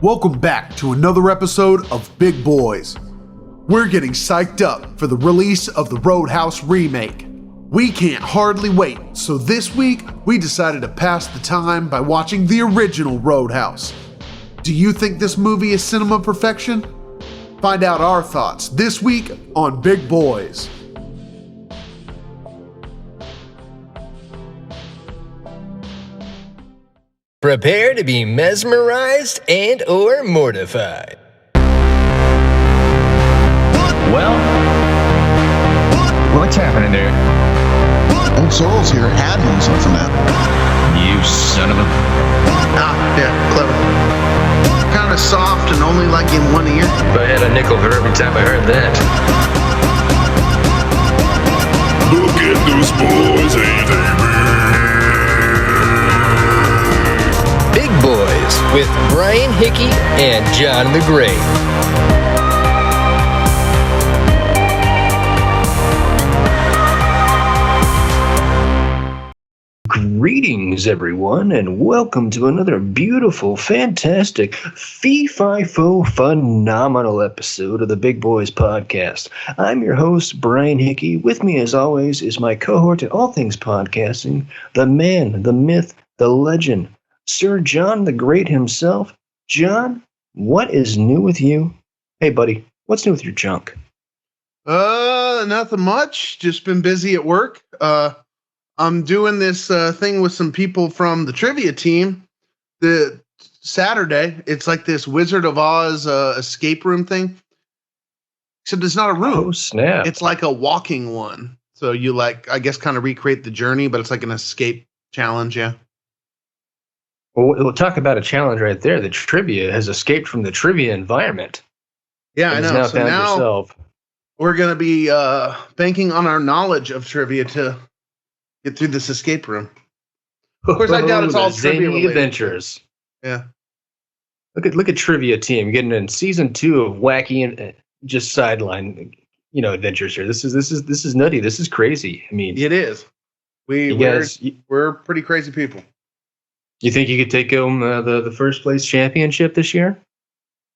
Welcome back to another episode of Big Boys. We're getting psyched up for the release of the Roadhouse remake. We can't hardly wait, so this week we decided to pass the time by watching the original Roadhouse. Do you think this movie is cinema perfection? Find out our thoughts this week on Big Boys. Prepare to be mesmerized and or mortified. Well, what's happening there? Old Sorrel's here had himself a nap. You son of a... Yeah, clever. Kind of soft and only like in one ear. If I had a nickel for every time I heard that. Look at those boys, ain't they? Big Boys with Brian Hickey and John the Great. Greetings, everyone, and welcome to another beautiful, fantastic, fee-fi-fo, phenomenal episode of the Big Boys podcast. I'm your host, Brian Hickey. With me, as always, is my cohort at all things podcasting, the man, the myth, the legend, Sir John the Great himself. John, what is new with you? Hey, buddy, what's new with your junk? Nothing much. Just been busy at work. I'm doing this thing with some people from the trivia team. The Saturday, it's like this Wizard of Oz escape room thing. Except it's not a room. Oh, snap. It's like a walking one. So you I guess kind of recreate the journey, but it's like an escape challenge, yeah. Well, we'll talk about a challenge right there. The trivia has escaped from the trivia environment. Yeah, I know. Now so found now yourself. we're going to be banking on our knowledge of trivia to get through this escape room. Of course, I doubt it's all trivia related. Adventures. Yeah. Look at trivia team getting in season 2 of wacky and just sideline, adventures here. This is nutty. This is crazy. I mean, It is. We're pretty crazy people. You think you could take home the first place championship this year?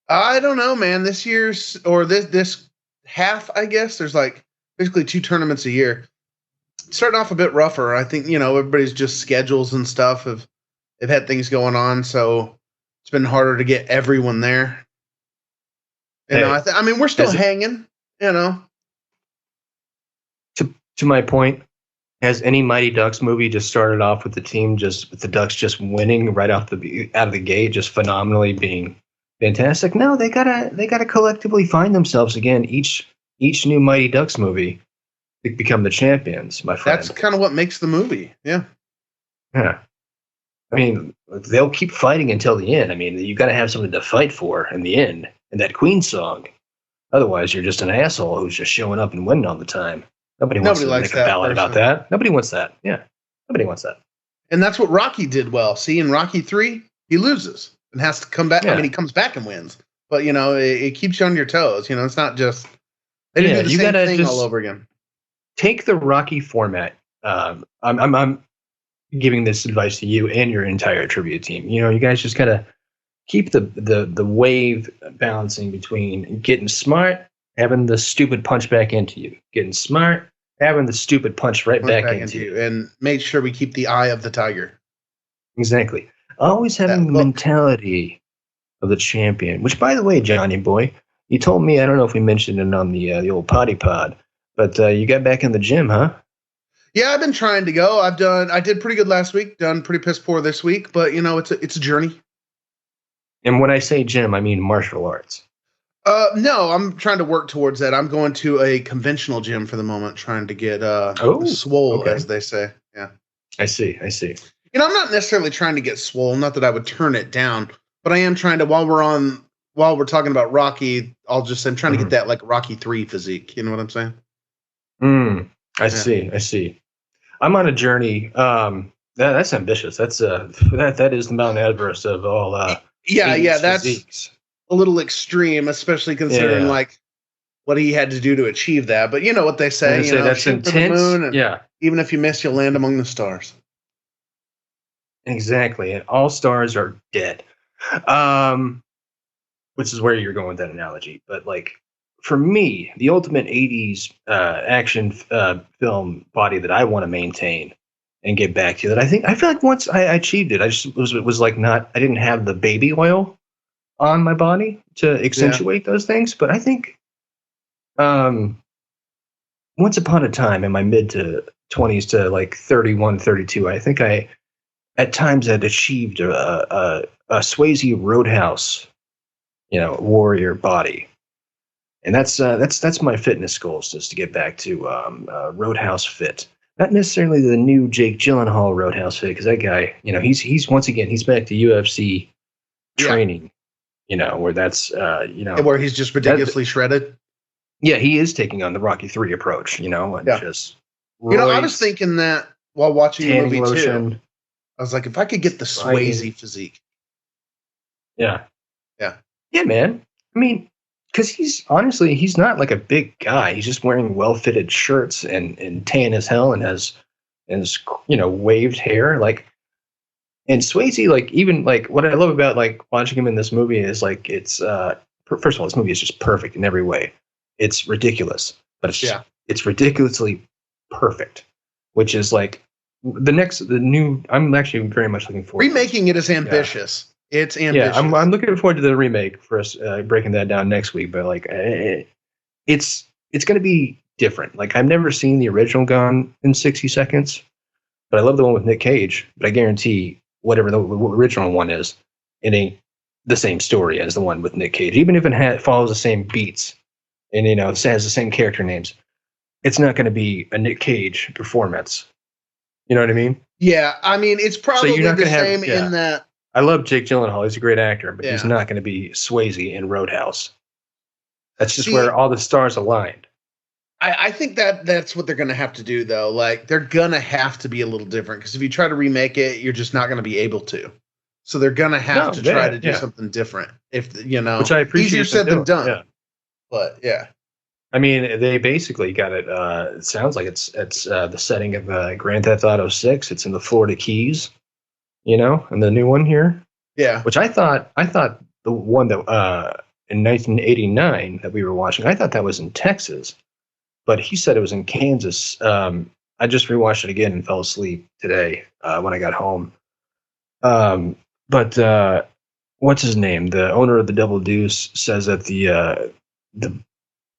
I don't know, man. This year's or this half, I guess. There's basically 2 tournaments a year. Starting off a bit rougher. I think everybody's just schedules and stuff have had things going on, so it's been harder to get everyone there. I mean, we're still hanging. To my point. Has any Mighty Ducks movie just started off with the team with the Ducks just winning right out of the gate, just phenomenally being fantastic? No, they gotta collectively find themselves again. Each new Mighty Ducks movie to become the champions, my friend. That's kind of what makes the movie. Yeah. Yeah. I mean, they'll keep fighting until the end. I mean, you got to have something to fight for in the end, and that Queen song. Otherwise, you're just an asshole who's just showing up and winning all the time. Nobody wants to make a ballad about that. Nobody wants that. Yeah. Nobody wants that. And that's what Rocky did well. See, in Rocky 3, he loses and has to come back. Yeah. I mean, he comes back and wins. But, it keeps you on your toes. It's not just... They didn't do the same thing all over again. Take the Rocky format. I'm giving this advice to you and your entire trivia team. You guys just got to keep the wave balancing between getting smart, having the stupid punch back into you, getting smart, having the stupid punch right back into you, and make sure we keep the eye of the tiger. Exactly. Always having the mentality of the champion. Which, by the way, Johnny boy, you told me, I don't know if we mentioned it on the old potty pod, but you got back in the gym, huh? Yeah, I've been trying to go. I did pretty good last week. Done pretty piss poor this week, but it's a journey. And when I say gym, I mean martial arts. No, I'm trying to work towards that. I'm going to a conventional gym for the moment, trying to get swole, as they say. Yeah. I see. I'm not necessarily trying to get swole, not that I would turn it down, but I am trying to, while we're talking about Rocky, I'm trying to get that like Rocky 3 physique. You know what I'm saying? I see. I'm on a journey. That's ambitious. That is the Mount Everest of all that's physiques. A little extreme, especially considering what he had to do to achieve that. But you know what they say, that's intense. The moon, and even if you miss, you'll land among the stars. Exactly, and all stars are dead. which is where you're going with that analogy. But like for me, the ultimate '80s action film body that I want to maintain and get back to, that I feel like once I achieved it, I just was like not, I didn't have the baby oil on my body to accentuate those things. But I think once upon a time in my mid to 20s to like 31, 32, I think I at times had achieved a Swayze Roadhouse, warrior body. And that's my fitness goals, is to get back to Roadhouse fit. Not necessarily the new Jake Gyllenhaal Roadhouse fit, because that guy, he's once again, he's back to UFC training, where that's, where he's just ridiculously shredded. Yeah, he is taking on the Rocky III approach, and just. I was thinking that while watching the movie too. I was like, if I could get the Swayze physique. Yeah. Yeah. Yeah, man. I mean, because he's not like a big guy. He's just wearing well-fitted shirts and tan as hell and has waved hair. Like, and Swayze, like, even like what I love about like watching him in this movie is like, it's first of all, this movie is just perfect in every way. It's ridiculous, but it's ridiculously perfect, which is like the new. I'm actually very much looking forward. Remaking it is ambitious. Yeah. It's ambitious. Yeah, I'm looking forward to the remake for us breaking that down next week. But like, it's going to be different. Like, I've never seen the original Gone in 60 Seconds, but I love the one with Nick Cage. But I guarantee whatever the original one is, it ain't the same story as the one with Nick Cage. Even if it follows the same beats and it has the same character names, it's not going to be a Nick Cage performance. You know what I mean? Yeah, I mean, it's probably the same in that. I love Jake Gyllenhaal. He's a great actor, but he's not going to be Swayze in Roadhouse. That's just where all the stars aligned. I think that's what they're going to have to do, though. Like, they're going to have to be a little different, because if you try to remake it, you're just not going to be able to. So they're going to have to try to do something different. Which I appreciate. Easier said than done. Yeah. But yeah. I mean, they basically got it. It sounds like it's the setting of Grand Theft Auto 6. It's in the Florida Keys, and the new one here. Yeah. Which I thought the one that in 1989 that we were watching, I thought that was in Texas, but he said it was in Kansas. I just rewatched it again and fell asleep today when I got home. But what's his name? The owner of the Double Deuce says that the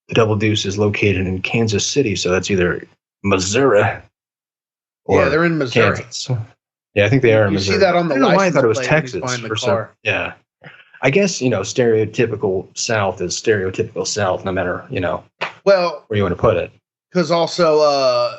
Double Deuce is located in Kansas City, so that's either Missouri or they're in Missouri. Kansas. Yeah, I think they are in Missouri. You see that on the license plate. I thought it was Texas for some. Yeah, I guess stereotypical South is stereotypical South, no matter where you want to put it. Because also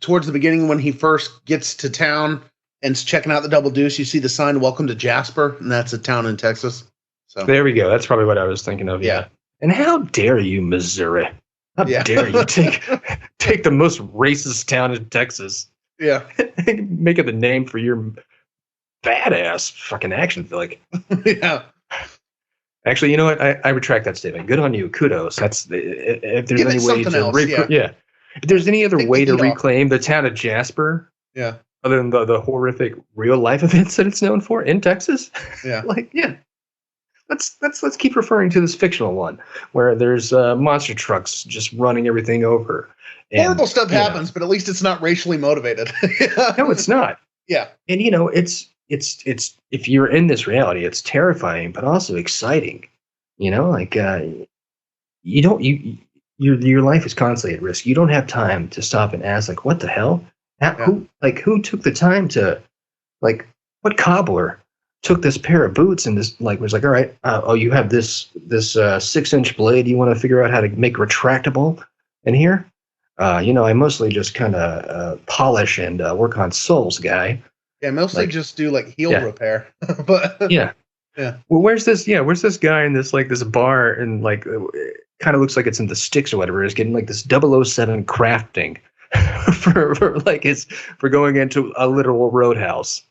towards the beginning, when he first gets to town and is checking out the Double Deuce, you see the sign "Welcome to Jasper," and that's a town in Texas. So there we go. That's probably what I was thinking of. Yeah. And how dare you, Missouri? How dare you take the most racist town in Texas? Yeah. Make it the name for your badass fucking action flick. Yeah. Actually, you know what? I retract that statement. Good on you. Kudos. That's if there's any way to if there's any other way to reclaim the town of Jasper. Yeah. Other than the horrific real life events that it's known for in Texas. Yeah. Let's keep referring to this fictional one where there's monster trucks just running everything over. And, horrible stuff happens, but at least it's not racially motivated. No, it's not. Yeah, and it's if you're in this reality, it's terrifying, but also exciting. Like your life is constantly at risk. You don't have time to stop and ask, like, what the hell? Who took the time to, like, what cobbler took this pair of boots and was like, all right, you have this 6-inch blade. You want to figure out how to make retractable in here? I mostly just kind of polish and work on soles, guy. Yeah, mostly just do like heel repair. But yeah. Well, where's this guy in this bar and like it kind of looks like it's in the sticks or whatever. Is getting like this 007 crafting for going into a literal roadhouse.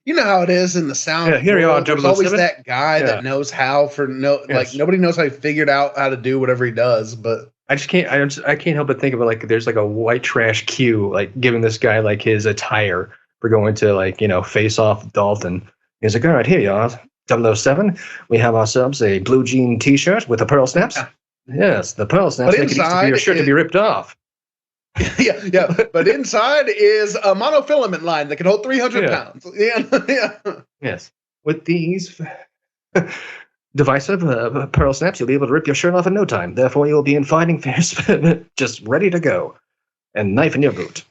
You know how it is in the sound. Yeah, here you are. There's always that guy that knows how nobody knows how he figured out how to do whatever he does. But I can't help but think about like there's like a white trash queue like giving this guy like his attire for going to face off with Dalton. He's like, all right, here y'all. 007, we have ourselves a blue jean T-shirt with the pearl snaps. Yeah. Yes, the pearl snaps make it easy for your shirt to be ripped off. yeah. But inside is a monofilament line that can hold 300 pounds. Yeah. Yes. With these divisive pearl snaps, you'll be able to rip your shirt off in no time. Therefore, you'll be in fighting fairs, just ready to go. And knife in your boot.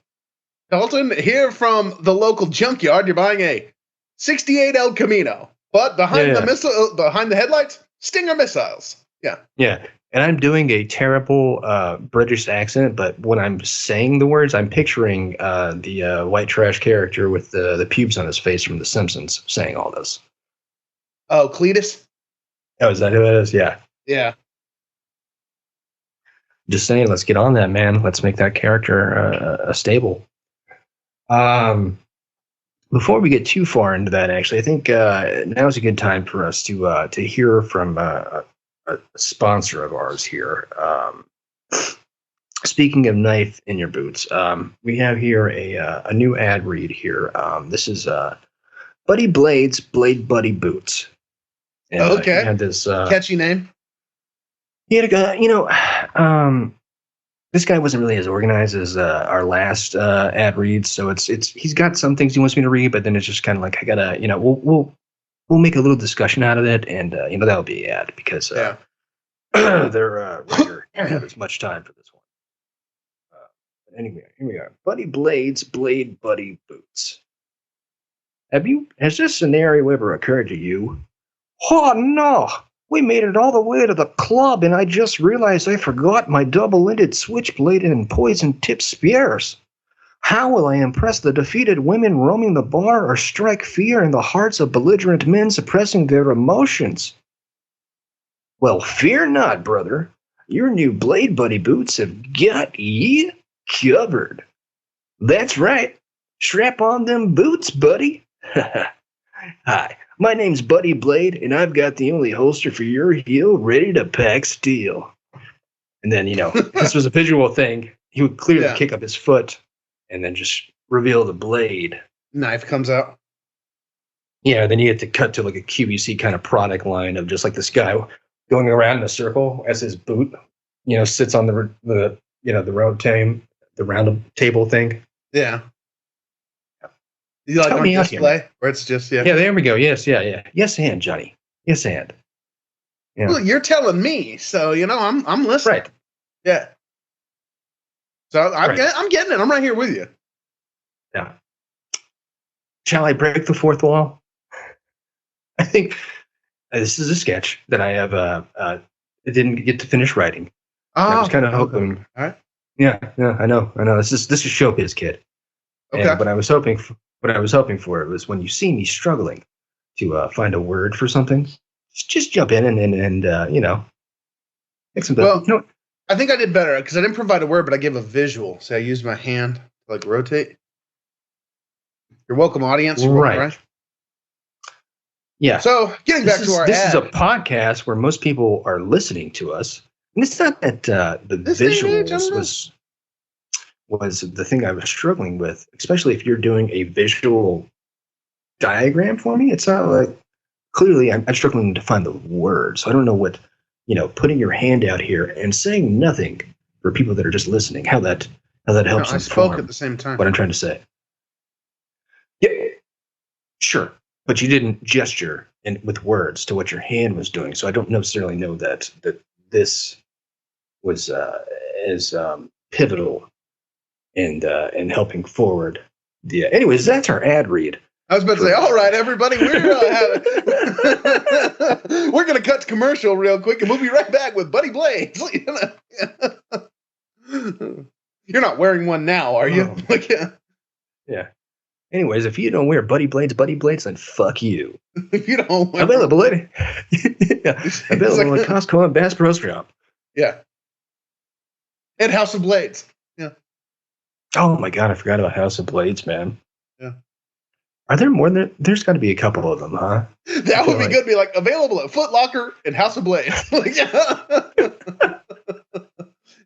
Dalton, here from the local junkyard, you're buying a 68 El Camino. But behind the headlights, Stinger missiles. Yeah. Yeah. And I'm doing a terrible British accent, but when I'm saying the words, I'm picturing the white trash character with the pubes on his face from The Simpsons saying all this. Oh, Cletus? Oh, is that who it is? Yeah. Yeah. Just saying, let's get on that, man. Let's make that character a stable. Before we get too far into that, actually, I think now's a good time for us to hear from a sponsor of ours here. Speaking of knife in your boots, we have here a new ad read here. This is Buddy Blade's Blade Buddy Boots. And, okay. He had this catchy name. He had a guy, this guy wasn't really as organized as our last ad reads, so it's he's got some things he wants me to read, but then it's just kind of like I gotta, we'll make a little discussion out of it, and that'll be the ad because they're writer don't have as much time for this one. Anyway, here we are. Buddy Blade's Blade Buddy Boots. Has this scenario ever occurred to you? Oh no! We made it all the way to the club, and I just realized I forgot my double-ended switchblade and poison-tipped spears. How will I impress the defeated women roaming the bar or strike fear in the hearts of belligerent men suppressing their emotions? Well, fear not, brother. Your new Blade Buddy boots have got ye covered. That's right. Strap on them boots, buddy. Hi. My name's Buddy Blade, and I've got the only holster for your heel ready to pack steel. And then, this was a visual thing. He would clearly kick up his foot and then just reveal the blade. Knife comes out. Yeah, then you get to cut to like a QVC kind of product line of just like this guy going around in a circle as his boot, sits on the round table thing. Yeah. You like on display where it's just Yeah, there we go. Yes, yeah. Yes, and Johnny. Yes, and. Yeah. Well, you're telling me, so I'm listening. Right. Yeah. So I'm getting it. I'm right here with you. Yeah. Shall I break the fourth wall? I think this is a sketch that I have. I didn't get to finish writing. I was kind of hoping. All right. Yeah. I know. This is showbiz, kid. Okay. And what I was hoping for it was when you see me struggling to find a word for something, just jump in and make some. Well, I think I did better because I didn't provide a word, but I gave a visual. So I used my hand to like rotate. You're welcome, audience. You're welcome, right? Yeah. So getting back to our ad. This is a podcast where most people are listening to us. And it's not that the visuals was the thing I was struggling with, especially if you're doing a visual diagram for me. It's not like clearly I'm struggling to find the word. So I don't know what, putting your hand out here and saying nothing for people that are just listening, how that helps. I spoke at the same time. What I'm trying to say. Yeah, sure. But you didn't gesture with words to what your hand was doing. So I don't necessarily know that this was as pivotal and helping forward the. Anyways, that's our ad read. I was about to say, all right, everybody, we're going to cut to commercial real quick, and we'll be right back with Buddy Blades. You're not wearing one now, are you? Yeah. Anyways, if you don't wear Buddy Blades, then fuck you. If you don't wear available at available at Costco and Bass Pro Shop. Yeah. And House of Blades. Yeah. Oh my God, I forgot about House of Blades, man. Yeah. Are there more than there's got to be a couple of them, huh? That would be good. Be like available at Foot Locker and House of Blades.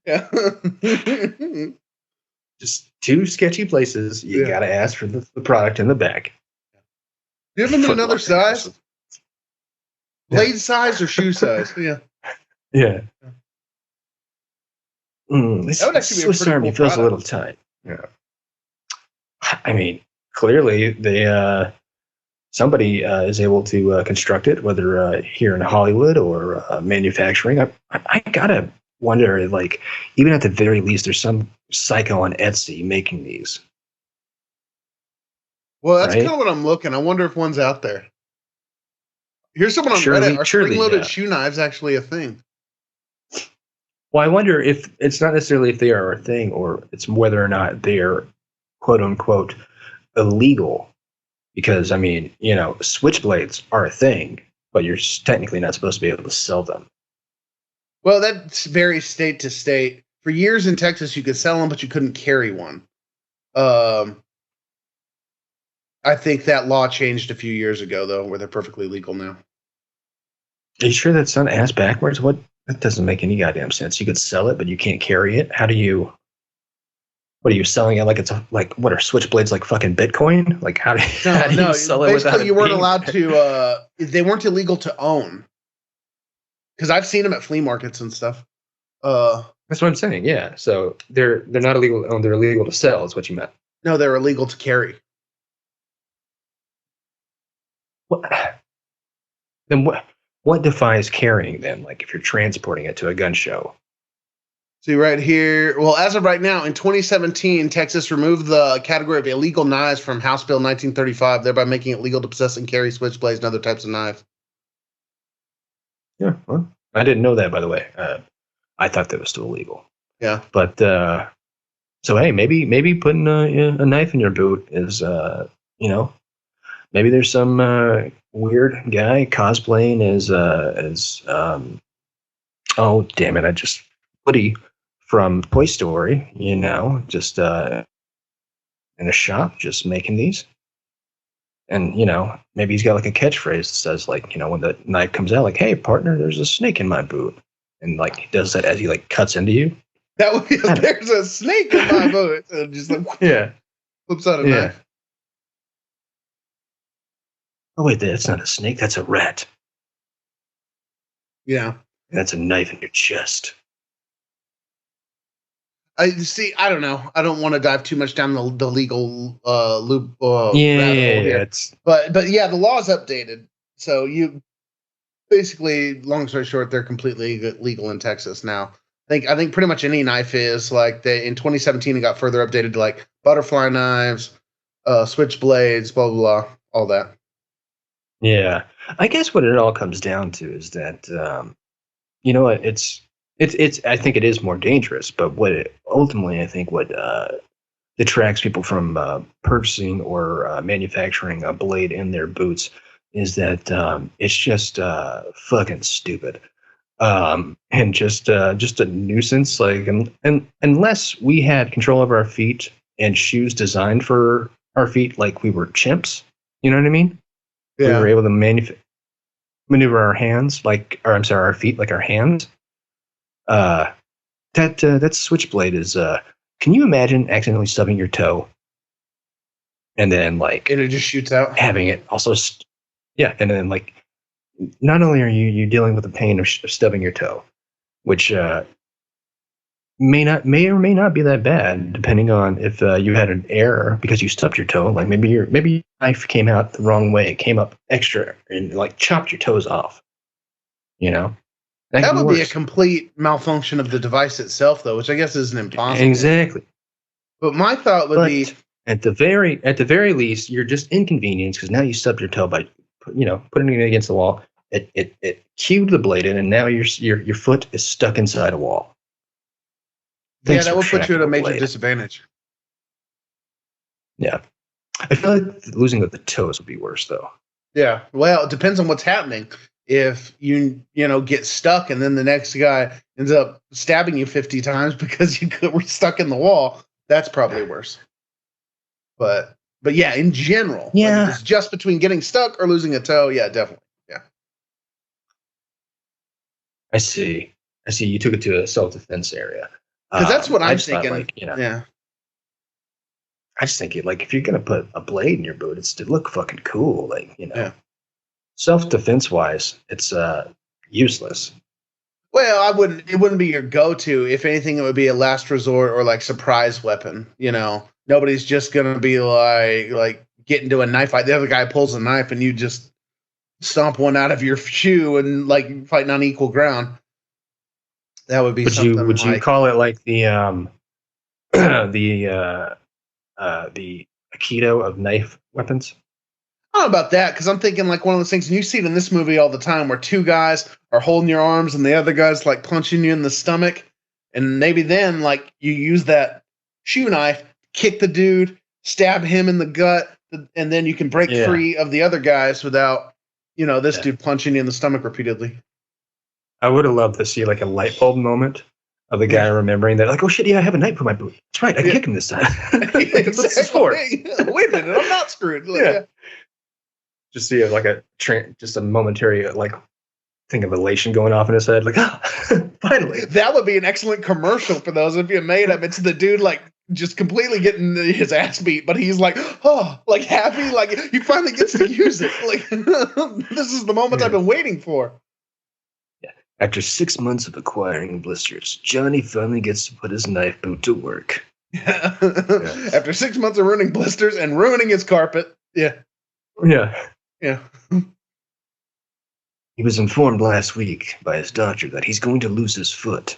Yeah. Just two sketchy places. You got to ask for the product in the back. Do you have them in another size? Blade size or shoe size? Yeah. Yeah. This That would actually be a Swiss pretty Army cool feels a product. little tight. Yeah. I mean, clearly they somebody is able to construct it, whether here in Hollywood or manufacturing. I gotta wonder, like, even at the very least, there's some psycho on Etsy making these. Well, that's Right? kind of what I'm looking. I wonder if one's out there. Here's someone on Reddit. Are Surely, spring-loaded shoe knives actually a thing? Well, I wonder if it's not necessarily if they are a thing, or it's whether or not they are quote unquote illegal. Because I mean, switchblades are a thing, but you're technically not supposed to be able to sell them. Well, that varies state to state. For years in Texas, you could sell them, but you couldn't carry one. I think that law changed a few years ago, though, where they're perfectly legal now. Are you sure that's not ass backwards? What? That doesn't make any goddamn sense. You could sell it, but you can't carry it. How do you? What are you selling it like? It's like, what are switchblades, like fucking Bitcoin? Like how do you sell it without basically you weren't being- allowed to. They weren't illegal to own. Because I've seen them at flea markets and stuff. That's what I'm saying. Yeah. So they're not illegal to own. They're illegal to sell. Is what you meant. No, they're illegal to carry. Then what defies carrying them? Like if you're transporting it to a gun show. See right here. Well, as of right now, in 2017, Texas removed the category of illegal knives from House Bill 1935, thereby making it legal to possess and carry switchblades and other types of knives. Yeah, well, I didn't know that, by the way. I thought that was still illegal. Yeah. But so hey, maybe putting a knife in your boot is maybe there's some weird guy cosplaying as oh damn it, I just Woody from Toy Story, just in a shop just making these. And, maybe he's got like a catchphrase that says like, when the knife comes out, like, hey partner, there's a snake in my boot. And like he does that as he like cuts into you. That would be there's a snake in my boot. So just like Yeah. flips out a knife. Oh wait, that's not a snake, that's a rat. Yeah. That's a knife in your chest. I don't know. I don't want to dive too much down the legal loop. Rabbit hole here. It's But yeah, the law is updated. So you basically, long story short, they're completely legal in Texas now. I think pretty much any knife is like in 2017 it got further updated to like butterfly knives, switchblades, blah blah blah, all that. Yeah, I guess what it all comes down to is that it's I think it is more dangerous, but ultimately I think what detracts people from purchasing or manufacturing a blade in their boots is that it's just fucking stupid. And just a nuisance, like, and unless we had control of our feet and shoes designed for our feet, like we were chimps, you know what I mean? We were able to maneuver our hands, our feet like our hands. That switchblade is. Can you imagine accidentally stubbing your toe, and then like And it just shoots out. having it also, and then like. Not only are you dealing with the pain of stubbing your toe, which may or may not be that bad, depending on if you had an error because you stubbed your toe. Like maybe your knife came out the wrong way, it came up extra, and like chopped your toes off. That would be a complete malfunction of the device itself, though, which I guess isn't impossible. Exactly. But my thought would be at the very least, you're just inconvenienced because now you stubbed your toe by putting it against the wall. It cued the blade in, and now your foot is stuck inside a wall. Thanks that for would put you at a tracking the major blade. disadvantage. Yeah, I feel like losing the toes would be worse, though. Yeah, well, it depends on what's happening. If you get stuck, and then the next guy ends up stabbing you 50 times because you were stuck in the wall, that's probably worse. But yeah, in general, Yeah. like if it's just between getting stuck or losing a toe. Yeah, definitely. Yeah. I see. You took it to a self-defense area. Because that's what I I'm just thought, thinking. like, Yeah. I just think like if you're gonna put a blade in your boot, it's to look fucking cool, like Yeah. self-defense wise, it's useless. Well, it wouldn't be your go-to. If anything, it would be a last resort or like surprise weapon. Nobody's just gonna be like get into a knife fight. The other guy pulls a knife and you just stomp one out of your shoe and like fighting on equal ground. That would be something. Would you call it like the the Aikido of knife weapons? I don't know about that, because I'm thinking like one of those things, and you see it in this movie all the time, where two guys are holding your arms and the other guy's like punching you in the stomach, and maybe then like you use that shoe knife, kick the dude, stab him in the gut, and then you can break free of the other guys without this dude punching you in the stomach repeatedly. I would have loved to see like a light bulb moment of the guy remembering that, like, oh shit, yeah, I have a knife in my boot. That's right, I can kick him this time. Exactly. What's this for? Wait a minute, I'm not screwed. Just see like just a momentary like thing of elation going off in his head, like, finally. That would be an excellent commercial for those if you made them. It's the dude like just completely getting his ass beat, but he's like, oh, like happy, like he finally gets to use it. Like this is the moment I've been waiting for. Yeah. After 6 months of acquiring blisters, Johnny finally gets to put his knife boot to work. Yeah. After 6 months of ruining blisters and ruining his carpet. Yeah. Yeah. Yeah. He was informed last week by his doctor that he's going to lose his foot.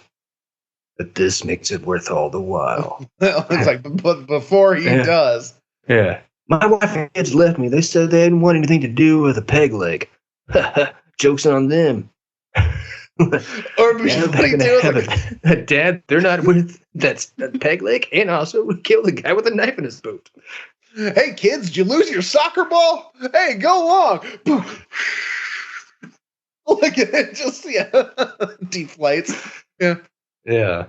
But this makes it worth all the while. It's like before he does. Yeah. My wife and kids left me. They said they didn't want anything to do with a peg leg. Joke's on them. Or Dad, they're not with that peg leg, and also killed the guy with a knife in his boot. Hey kids, did you lose your soccer ball? Hey, go long. Look at it, just deflates. Yeah. Yeah.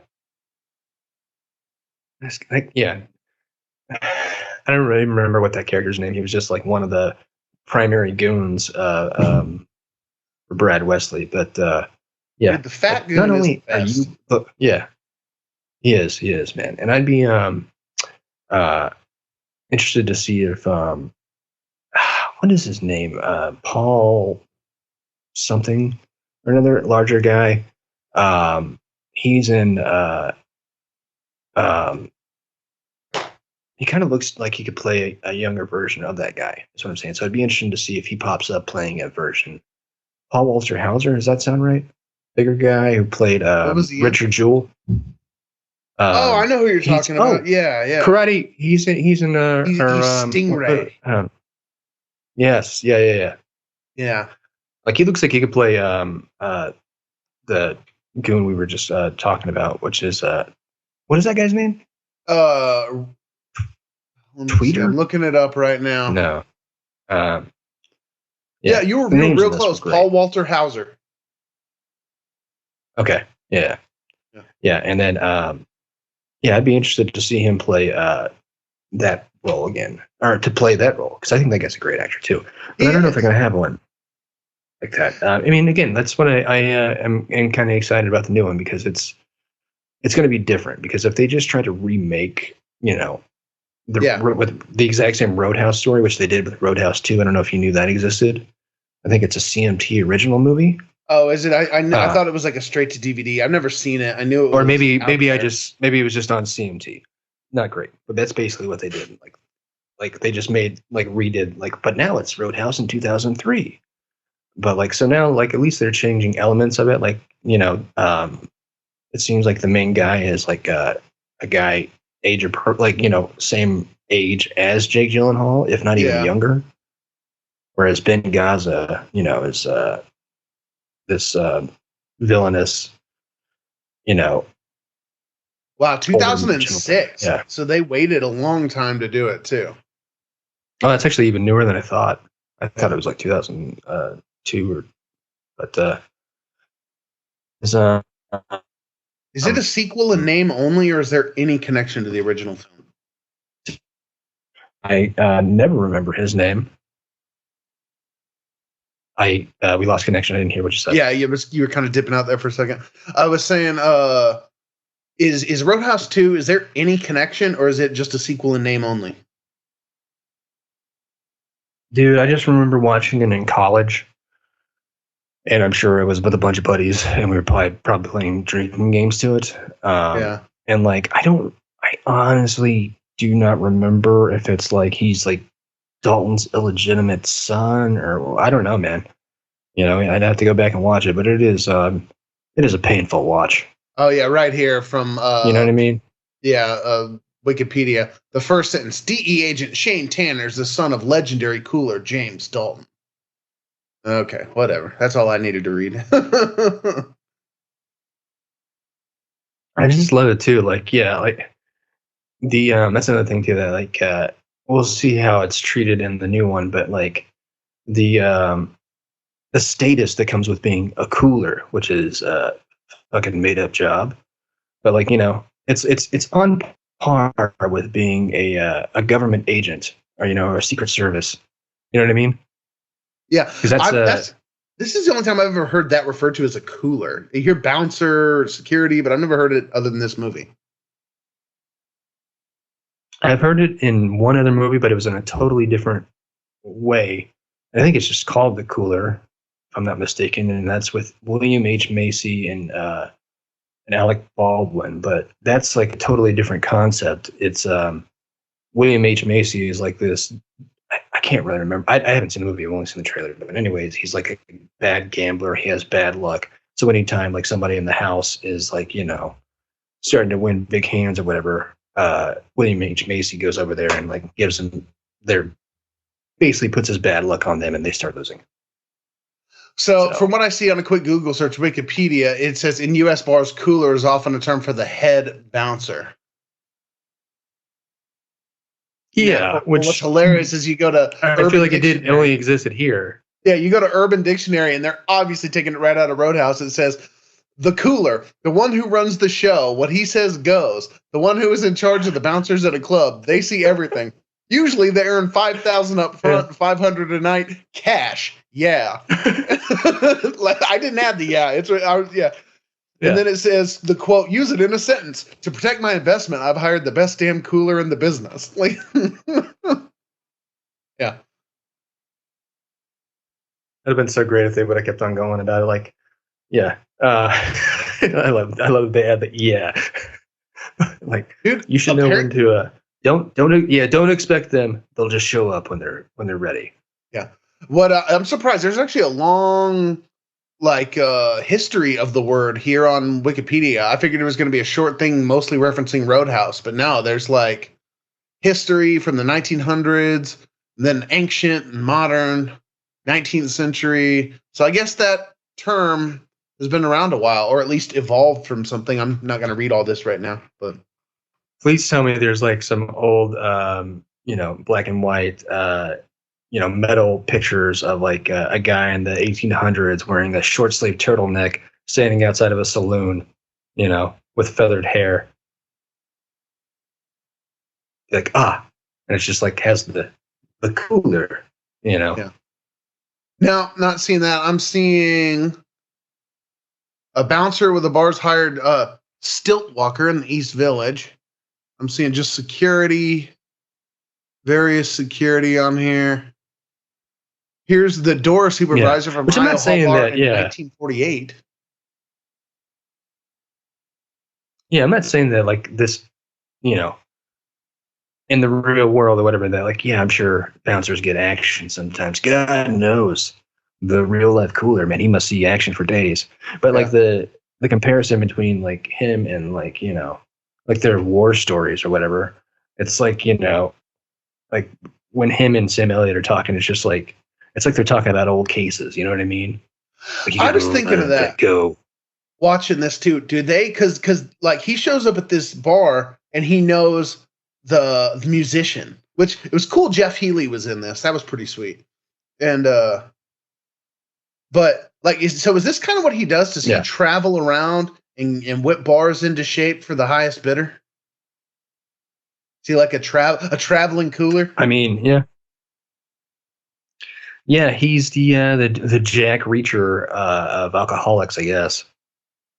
Yeah. I don't really remember what that character's name. He was just like one of the primary goons for Brad Wesley. But yeah. Dude, the fat goon not only is the best. are you, but yeah. He is, man. And I'd be interested to see if what is his name? Paul something or another larger guy. He's in he kind of looks like he could play a younger version of that guy. That's what I'm saying. So it'd be interesting to see if he pops up playing a version. Paul Walter Hauser, does that sound right? Bigger guy who played Richard Jewell. I know who you're talking about. Yeah. Karate. He's in he's Stingray. Yes. Yeah. Yeah. Like he looks like he could play the goon we were just talking about, which is what is that guy's name? Tweeter. I'm looking it up right now. No. Yeah, you were real close. Paul Walter Hauser. Okay. Yeah. And then I'd be interested to see him play that role again, or to play that role, because I think that guy's a great actor too. But I don't know if they're gonna have one like that. I mean, again, that's what I am kind of excited about the new one, because it's going to be different. Because if they just try to remake, with the exact same Roadhouse story, which they did with Roadhouse 2, I don't know if you knew that existed. I think it's a CMT original movie. Oh, is it? I thought it was like a straight to DVD. I've never seen it. I knew it was. Or maybe it was just on CMT. Not great, but that's basically what they did. Like they just redid but now it's Roadhouse in 2003. But so now at least they're changing elements of it. It seems like the main guy is like a guy same age as Jake Gyllenhaal, if not even younger. Whereas Ben Gaza, is this villainous, Wow, 2006. Yeah. So they waited a long time to do it too. Oh, that's actually even newer than I thought. I thought it was 2002 but is it a sequel in name only, or is there any connection to the original film? I never remember his name. We lost connection. I didn't hear what you said. Yeah, you were kind of dipping out there for a second. I was saying, is Roadhouse 2, is there any connection, or is it just a sequel in name only? Dude, I just remember watching it in college, And I'm sure it was with a bunch of buddies, and we were probably playing drinking games to it. Yeah. And like, I honestly do not remember if it's like he's like Dalton's illegitimate son, or I don't know, man. I'd have to go back and watch it, but it is a painful watch. Oh yeah, right here from you know what I mean? Yeah, Wikipedia. The first sentence: DE agent Shane Tanner is the son of legendary cooler James Dalton. Okay, whatever. That's all I needed to read. I just love it too. Like, yeah, like the that's another thing too that like we'll see how it's treated in the new one, but like the status that comes with being a cooler, which is a fucking made up job, but like it's on par with being a government agent or a secret service. You know what I mean? Yeah, because this is the only time I've ever heard that referred to as a cooler. You hear bouncer, security, but I've never heard it other than this movie. I've heard it in one other movie, but it was in a totally different way. I think it's just called The Cooler, if I'm not mistaken, and that's with William H. Macy and Alec Baldwin. But that's like a totally different concept. It's William H. Macy is like this. I can't really remember. I haven't seen the movie. I've only seen the trailer. But anyways, he's like a bad gambler. He has bad luck. So anytime like somebody in the house is like, starting to win big hands or whatever, William H. Macy goes over there and like gives them basically puts his bad luck on them and they start losing. So from what I see on a quick Google search, Wikipedia, it says in U.S. bars, cooler is often a term for the head bouncer. Yeah, what's hilarious is you go to I feel like it only existed here. Yeah, you go to Urban Dictionary and they're obviously taking it right out of Roadhouse. It says the cooler, the one who runs the show, what he says goes. The one who is in charge of the bouncers at a club. They see everything. Usually they earn $5,000 up front, $500 a night, cash. Yeah. I didn't add the yeah. Yeah. And then it says the quote, use it in a sentence. To protect my investment, I've hired the best damn cooler in the business. Like, yeah. It'd have been so great if they would have kept on going about it. Like, yeah. I love that they add the yeah. Like, dude, you should know when to don't expect them. They'll just show up when they're ready. Yeah. What I'm surprised there's actually a long history of the word here on Wikipedia. I figured it was going to be a short thing mostly referencing Roadhouse, but no, there's like history from the 1900s, then ancient and modern, 19th century. So I guess that term has been around a while, or at least evolved from something. I'm not going to read all this right now, but please tell me there's like some old, black and white, metal pictures of like a guy in the 1800s wearing a short sleeve turtleneck standing outside of a saloon, with feathered hair. Like, and it's just like has the cooler, Yeah. Now, not seeing that. I'm seeing a bouncer with a bar's hired stilt walker in the East Village. I'm seeing just security, various security on here. Here's the door supervisor from Which I'm not saying that, 1948. Yeah, I'm not saying that like this, in the real world or whatever, that like, yeah, I'm sure bouncers get action sometimes. God knows the real life cooler, man, he must see action for days. But like the comparison between like him and like, like their war stories or whatever, it's like, like when him and Sam Elliott are talking, it's just like, it's like they're talking about old cases. You know what I mean? Like I was thinking of that. Go. Watching this too. Do they? Because like he shows up at this bar and he knows the musician, which it was cool. Jeff Healey was in this. That was pretty sweet. And but like, so is this kind of what he does? Does he travel around and whip bars into shape for the highest bidder? Is he like a traveling cooler? I mean, yeah. Yeah, he's the Jack Reacher of alcoholics, I guess.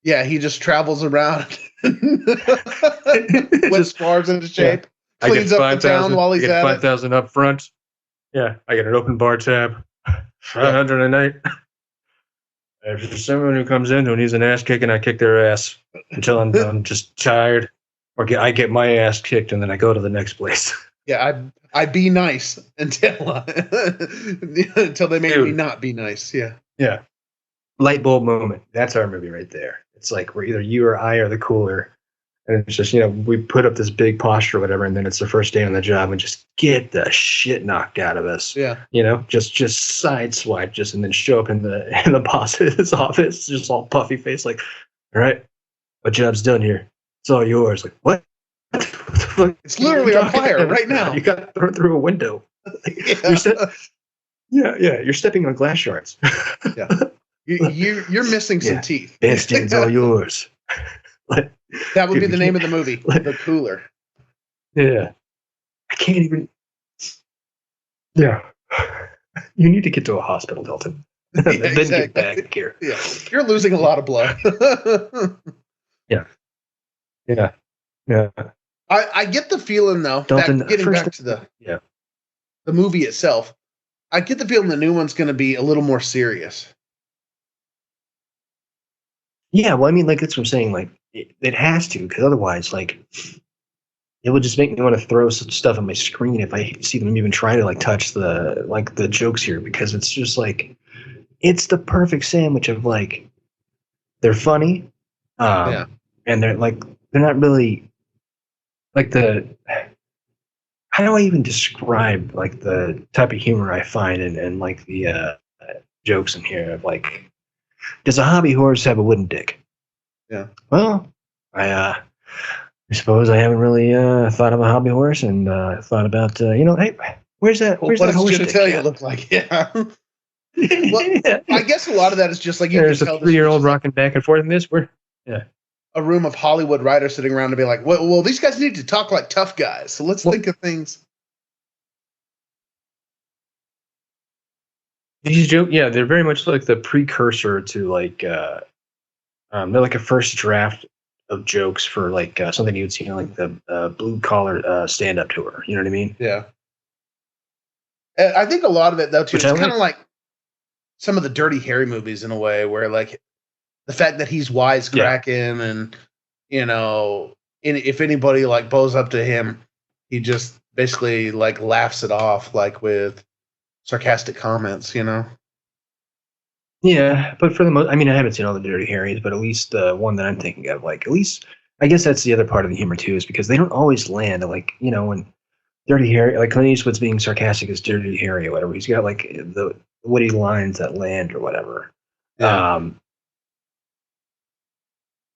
Yeah, he just travels around with bars into shape. Yeah. Cleans up the town while he's at 5,000 up front. Yeah, I get an open bar tab, 500 a night. If there's someone who comes in who needs an ass kicking, I kick their ass until I'm just tired, or I get my ass kicked, and then I go to the next place. Yeah, I be nice until until they make me not be nice. Yeah. Yeah. Light bulb moment. That's our movie right there. It's like we're either you or I are the cooler. And it's just, we put up this big posture or whatever, and then it's the first day on the job and just get the shit knocked out of us. Yeah. Just sideswipe just and then show up in the boss's office, just all puffy face, like, all right, my job's done here. It's all yours. Like, what? What the fuck? It's literally on fire right now. You got thrown through a window. You're stepping on glass shards. Yeah. You're missing some teeth. Bandstand's all yours. That would be the name of the movie, The Cooler. Yeah. I can't even. Yeah. You need to get to a hospital, Dalton. Then get back here. Yeah. You're losing a lot of blood. Yeah. I get the feeling, though, Dalton, that getting back to the movie itself, I get the feeling the new one's going to be a little more serious. Yeah, well, I mean, like, that's what I'm saying. Like, it has to, because otherwise, like, it would just make me want to throw some stuff on my screen if I see them even try to, like, touch the jokes here, because it's just, like, it's the perfect sandwich of, like, they're funny, and they're not really, like, how do I even describe, like, the type of humor I find and like, the jokes in here of, like, does a hobby horse have a wooden dick? Yeah. Well, I suppose I haven't really thought of a hobby horse and thought about hey, where's that? Where's what that does horse genitalia look like? Yeah. Well, I guess a lot of that is just like there's a 3-year-old rocking back and forth in this. A room of Hollywood writers sitting around to be like, well, these guys need to talk like tough guys, so let's think of things. These jokes, they're very much like the precursor to like they're like a first draft of jokes for like something you'd see on like the blue collar stand up tour. You know what I mean? Yeah. And I think a lot of it though too, it's kind of like some of the Dirty Harry movies in a way, where like the fact that he's wisecracking and if anybody like bows up to him, he just basically like laughs it off like with sarcastic comments, Yeah, but for the most, I mean, I haven't seen all the Dirty Harrys, but at least the one that I'm thinking of, like, at least, I guess that's the other part of the humor too, is because they don't always land. Like, when Dirty Harry, like Clint Eastwood's being sarcastic as Dirty Harry or whatever, he's got like the witty lines that land or whatever. Yeah.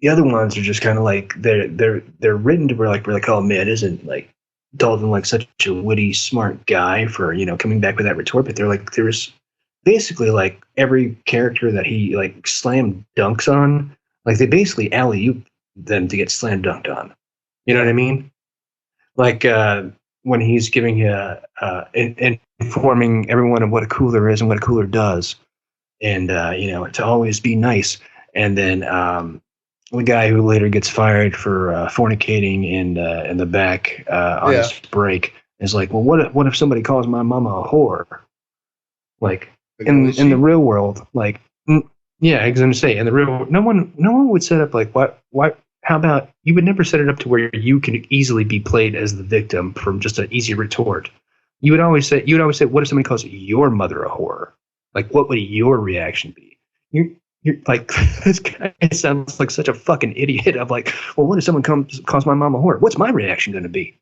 The other ones are just kind of like they're written to where like we're like, oh man, isn't like Dalton like such a witty, smart guy for coming back with that retort? But they're like there's basically like every character that he like slam dunks on, like they basically alley-oop them to get slam dunked on. You know what I mean? Like when he's giving informing everyone of what a cooler is and what a cooler does, and to always be nice, and then the guy who later gets fired for fornicating in the back on his break is like, well, what if somebody calls my mama a whore? Like in the real world, like yeah, I'm gonna say in the real, no one would set up like what how about you would never set it up to where you can easily be played as the victim from just an easy retort. You would always say, what if somebody calls your mother a whore? Like, what would your reaction be? You're like, this guy sounds like such a fucking idiot. I'm like, well, what if someone calls my mom a whore? What's my reaction going to be?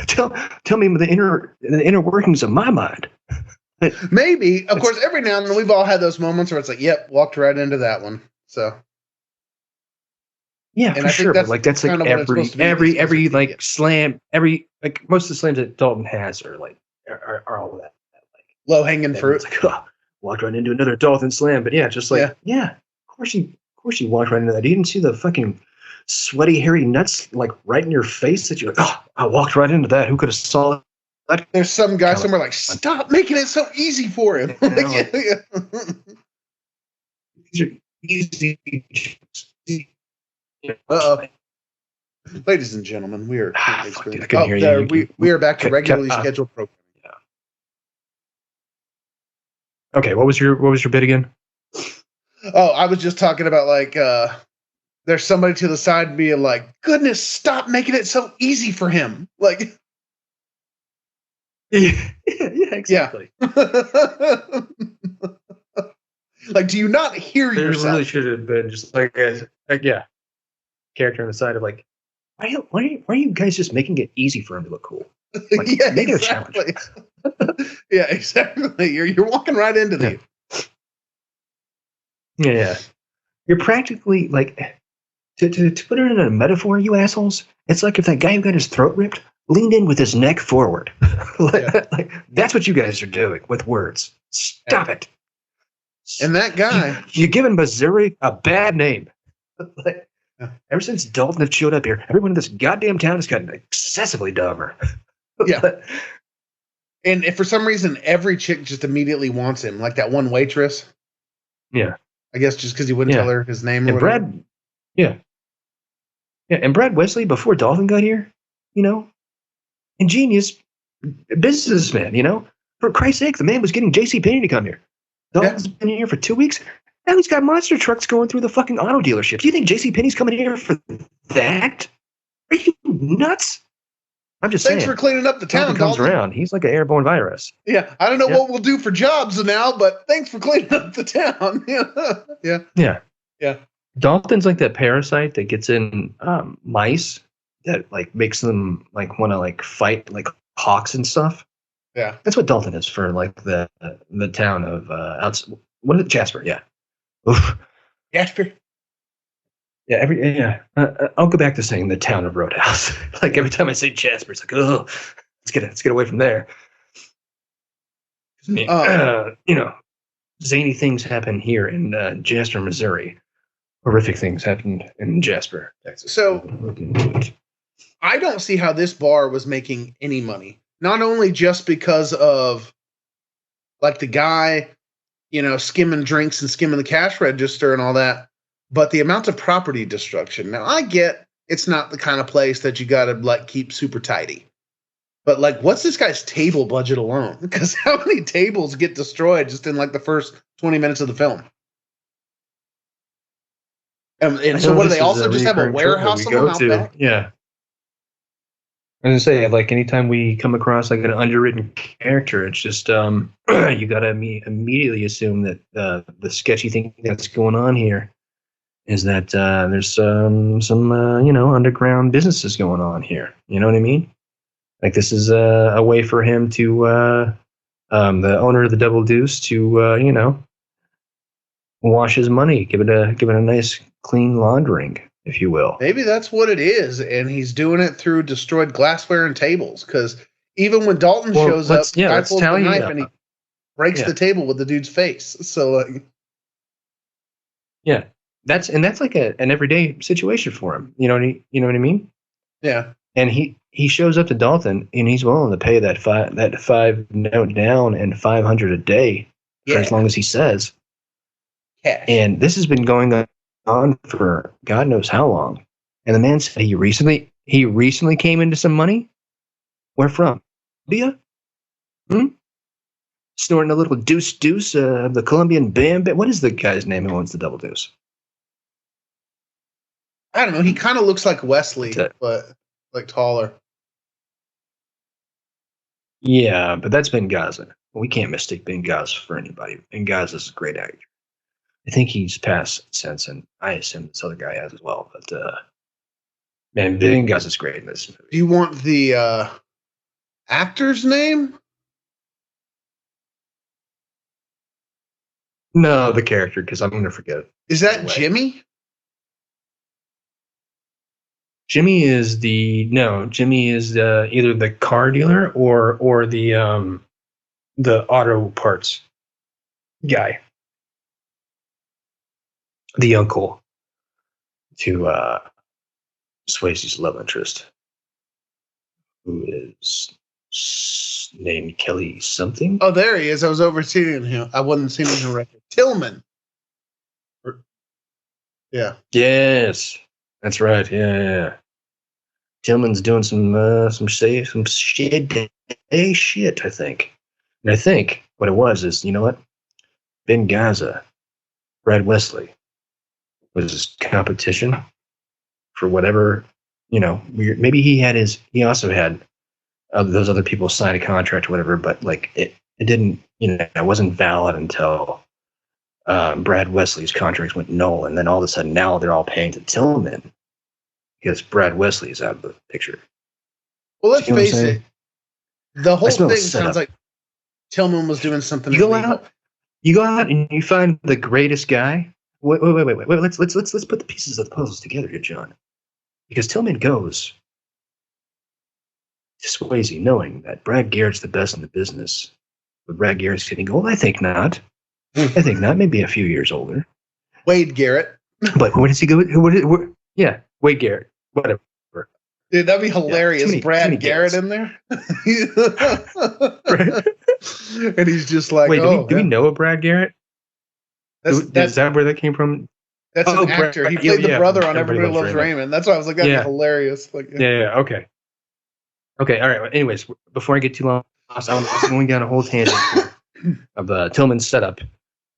Tell me the inner workings of my mind. Maybe, of course, every now and then we've all had those moments where it's like, yep, walked right into that one. So yeah, for sure. But like that's like every like slam, every like most of the slams that Dalton has are like are all that like low hanging fruit. Like, walked right into another Dalton slam, but yeah, just like yeah, of course you walked right into that. You didn't see the fucking sweaty, hairy nuts like right in your face that you're like, oh, I walked right into that. Who could have saw that? There's some guy somewhere like, stop making it so easy for him. These are easy. Ladies and gentlemen, we are we are back to regularly scheduled programming. Okay, what was your bit again? Oh, I was just talking about like there's somebody to the side being like, goodness, stop making it so easy for him. Like Yeah, exactly. Like, do you not hear There yourself? really should have been just like character on the side of like, why are you guys just making it easy for him to look cool? Like, Yeah, make it a challenge. exactly. Yeah, exactly. You're walking right into the. Yeah. You're practically like to put it in a metaphor, you assholes. It's like if that guy who got his throat ripped leaned in with his neck forward. like that's what you guys are doing with words. Stop it. And that guy, You're giving Missouri a bad name. Like, ever since Dalton have showed up here, everyone in this goddamn town has gotten excessively dumber. Yeah. And if for some reason every chick just immediately wants him, like that one waitress. Yeah. I guess just because he wouldn't tell her his name. Or And whatever. Brad, yeah, and Brad Wesley before Dalton got here, ingenious businessman. For Christ's sake, the man was getting JCPenney to come here. Dalton's been here for 2 weeks. Now he's got monster trucks going through the fucking auto dealerships. Do you think JCPenney's coming here for that? Are you nuts? I'm just saying. Thanks for cleaning up the town. Dalton comes Dalton. around. He's like an airborne virus. Yeah, I don't know what we'll do for jobs now, but thanks for cleaning up the town. Yeah. Dalton's like that parasite that gets in mice that like makes them like want to like fight like hawks and stuff. Yeah, that's what Dalton is for like the town of what is it, Jasper? Yeah, oof. Jasper. Yeah, I'll go back to saying the town of Roadhouse. Like every time I say Jasper, it's like, oh, let's get away from there. Zany things happen here in Jasper, Missouri. Horrific things happened in Jasper, Texas. So I don't see how this bar was making any money. Not only just because of like the guy, skimming drinks and skimming the cash register and all that, but the amount of property destruction. Now I get it's not the kind of place that you got to like keep super tidy. But like, what's this guy's table budget alone? Because how many tables get destroyed just in like the first 20 minutes of the film? And so what do they also just have a warehouse out back? Yeah. I was gonna say, like, anytime we come across like an underwritten character, it's just you gotta immediately assume that the sketchy thing that's going on here is that there's some underground businesses going on here. You know what I mean? Like this is a way for him to the owner of the Double Deuce to wash his money, give it a nice clean laundering, if you will. Maybe that's what it is, and he's doing it through destroyed glassware and tables. Because even when Dalton shows up, guy pulls the knife and he breaks the table with the dude's face. So, like, yeah, that's like an everyday situation for him. You know what I mean? Yeah. And he shows up to Dalton, and he's willing to pay that five note down and 500 a day for as long as he says. Cash. And this has been going on for God knows how long. And the man said he recently came into some money. Where from? Colombia? Snorting a little deuce of the Colombian bam. What is the guy's name who owns the Double Deuce? I don't know. He kind of looks like Wesley, but like taller. Yeah, but that's Benghazi. We can't mistake Benghazi for anybody. Benghazi's a great actor. I think he's passed since, and I assume this other guy has as well. But man, Benghazi's great in this movie. Do you want the actor's name? No, the character, because I'm going to forget it. Is that Jimmy? Jimmy is either the car dealer or the auto parts guy. The uncle to Swayze's love interest, who is named Kelly something. Oh, there he is. I was overseeing him. I wasn't seeing him correctly. Tillman. Yeah. Yes, that's right. Yeah. Tillman's doing some shit, I think. And I think what it was is, you know what? Benghazi Brad Wesley was his competition for whatever, maybe he also had those other people sign a contract or whatever, but like it didn't, it wasn't valid until Brad Wesley's contracts went null. And then all of a sudden now they're all paying to Tillman because Brad Wesley is out of the picture. Well, let's face it. The whole thing sounds sounds like Tillman was doing something You go illegal. out and you find the greatest guy. Wait. Let's put the pieces of the puzzles together here, John. Because Tillman goes to Swayze knowing that Brad Garrett's the best in the business. But Brad Garrett's getting old? I think not. Maybe a few years older. Wade Garrett. But where does he go? Yeah, Wade Garrett. Whatever. Dude, that'd be hilarious. Yeah, Brad Garrett in there. And he's just like, wait, do we know a Brad Garrett? Is that where that came from? That's an actor. He played the brother on Everybody Loves Raymond. That's why I was like, that'd be hilarious. Like, Okay, all right. Well, anyways, before I get too long, I'm going down a whole tangent of Tillman's setup.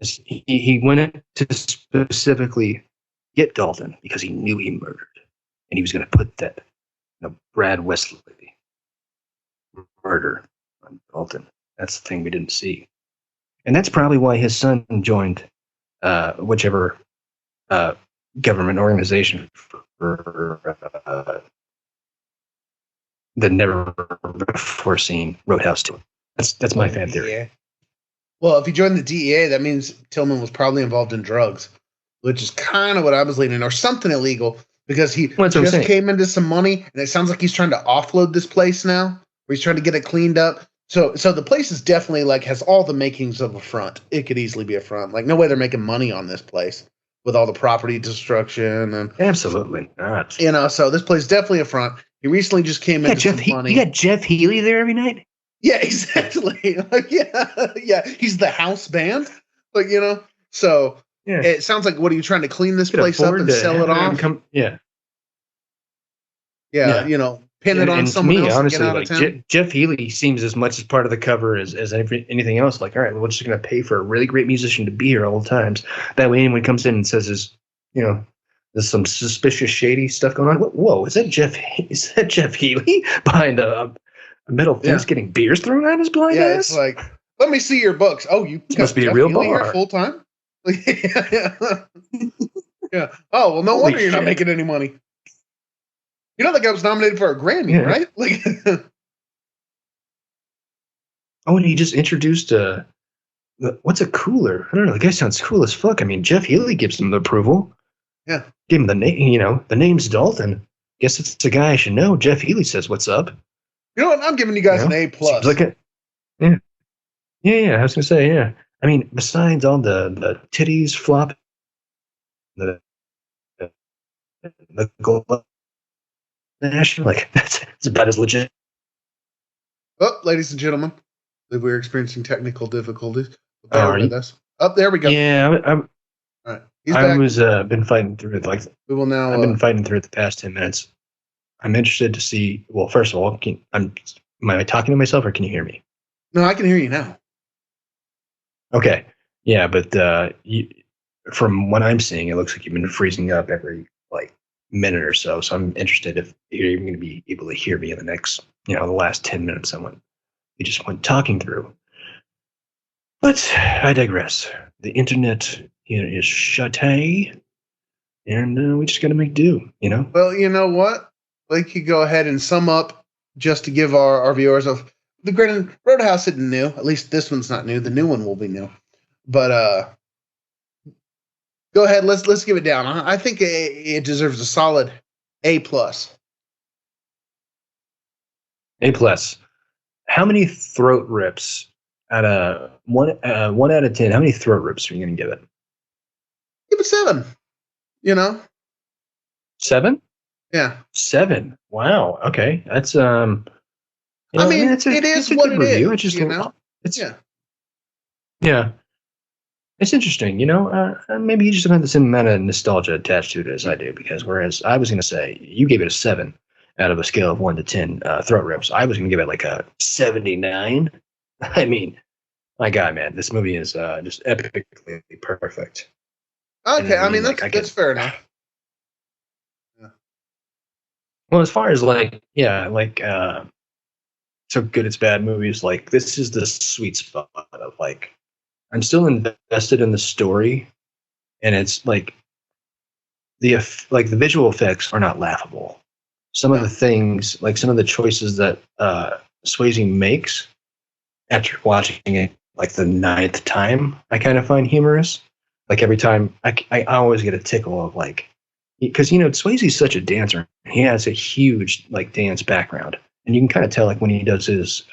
He went in to specifically get Dalton because he knew he murdered, and he was going to put that Brad Wesley murder on Dalton. That's the thing we didn't see, and that's probably why his son joined whichever government organization for the never before seen Roadhouse 2. That's my fan theory. Yeah. Well, if he joined the DEA, that means Tillman was probably involved in drugs, which is kind of what I was leaning, or something illegal, because he just came into some money, and it sounds like he's trying to offload this place now, where he's trying to get it cleaned up. So the place is definitely has all the makings of a front. It could easily be a front. Like, no way they're making money on this place with all the property destruction and absolutely not. So this place is definitely a front. He recently just came into some money. You got Jeff Healey there every night? Yeah, exactly. Yeah. He's the house band. So it sounds like, what are you trying to clean this place up and sell it off? Pin it on someone else. Honestly, and get out of town. Jeff Healey seems as much as part of the cover as anything else. Like, all right, well, we're just going to pay for a really great musician to be here all the times. That way, anyone comes in and says, there's some suspicious, shady stuff going on. Whoa, is that Jeff Healey behind a metal fence getting beers thrown at his blind ass? It's like, let me see your books. Oh, you must be Jeff a real Healey bar full time. Yeah. Oh, well, no wonder you're not making any money. That guy was nominated for a Grammy, right? And he just introduced what's a cooler? I don't know. The guy sounds cool as fuck. I mean, Jeff Healey gives him the approval. Yeah. Give him the name. The name's Dalton. Guess it's a guy I should know. Jeff Healey says, "What's up?" You know what? I'm giving you guys an A+. Yeah. I was gonna say, yeah. I mean, besides all the titties flop, the gold. That's about as legit. Oh, ladies and gentlemen, I believe we're experiencing technical difficulties. Bear with us. Oh, there we go. Yeah, all right. He's back. Been fighting through it. We will now. I've been fighting through it the past 10 minutes. I'm interested to see. Well, first of all, am I talking to myself, or can you hear me? No, I can hear you now. Okay. Yeah, but from what I'm seeing, it looks like you've been freezing up every minute or so. So I'm interested if you're even going to be able to hear me in the next, the last 10 minutes. You just went talking through. But I digress. The internet is shutty, and we just got to make do. Well, you know what? We could go ahead and sum up just to give our viewers of the Granted Roadhouse isn't new. At least this one's not new. The new one will be new. But go ahead. Let's give it down. I think it deserves a solid A+. A+. How many throat rips out of 1 out of 10? How many throat rips are you going to give it? Give it 7. 7? Yeah. 7. Wow. Okay. That's it is what it is. It's just it's yeah. It's interesting, maybe you just don't have the same amount of nostalgia attached to it as I do, because whereas I was going to say you gave it a 7 out of a scale of 1 to 10 throat rips, I was going to give it like a 79. I mean, my God, man, this movie is just epically perfect. Okay, I I mean mean? Like, that's fair enough. Yeah. Well, as far as like, yeah, like so good it's bad movies, like this is the sweet spot of like I'm still invested in the story, and it's like like the visual effects are not laughable. Some of No. the things, like some of the choices that Swayze makes after watching it like the ninth time, I kind of find humorous. Like every time, I always get a tickle of like, because Swayze's such a dancer. He has a huge like dance background, and you can kind of tell like when he does his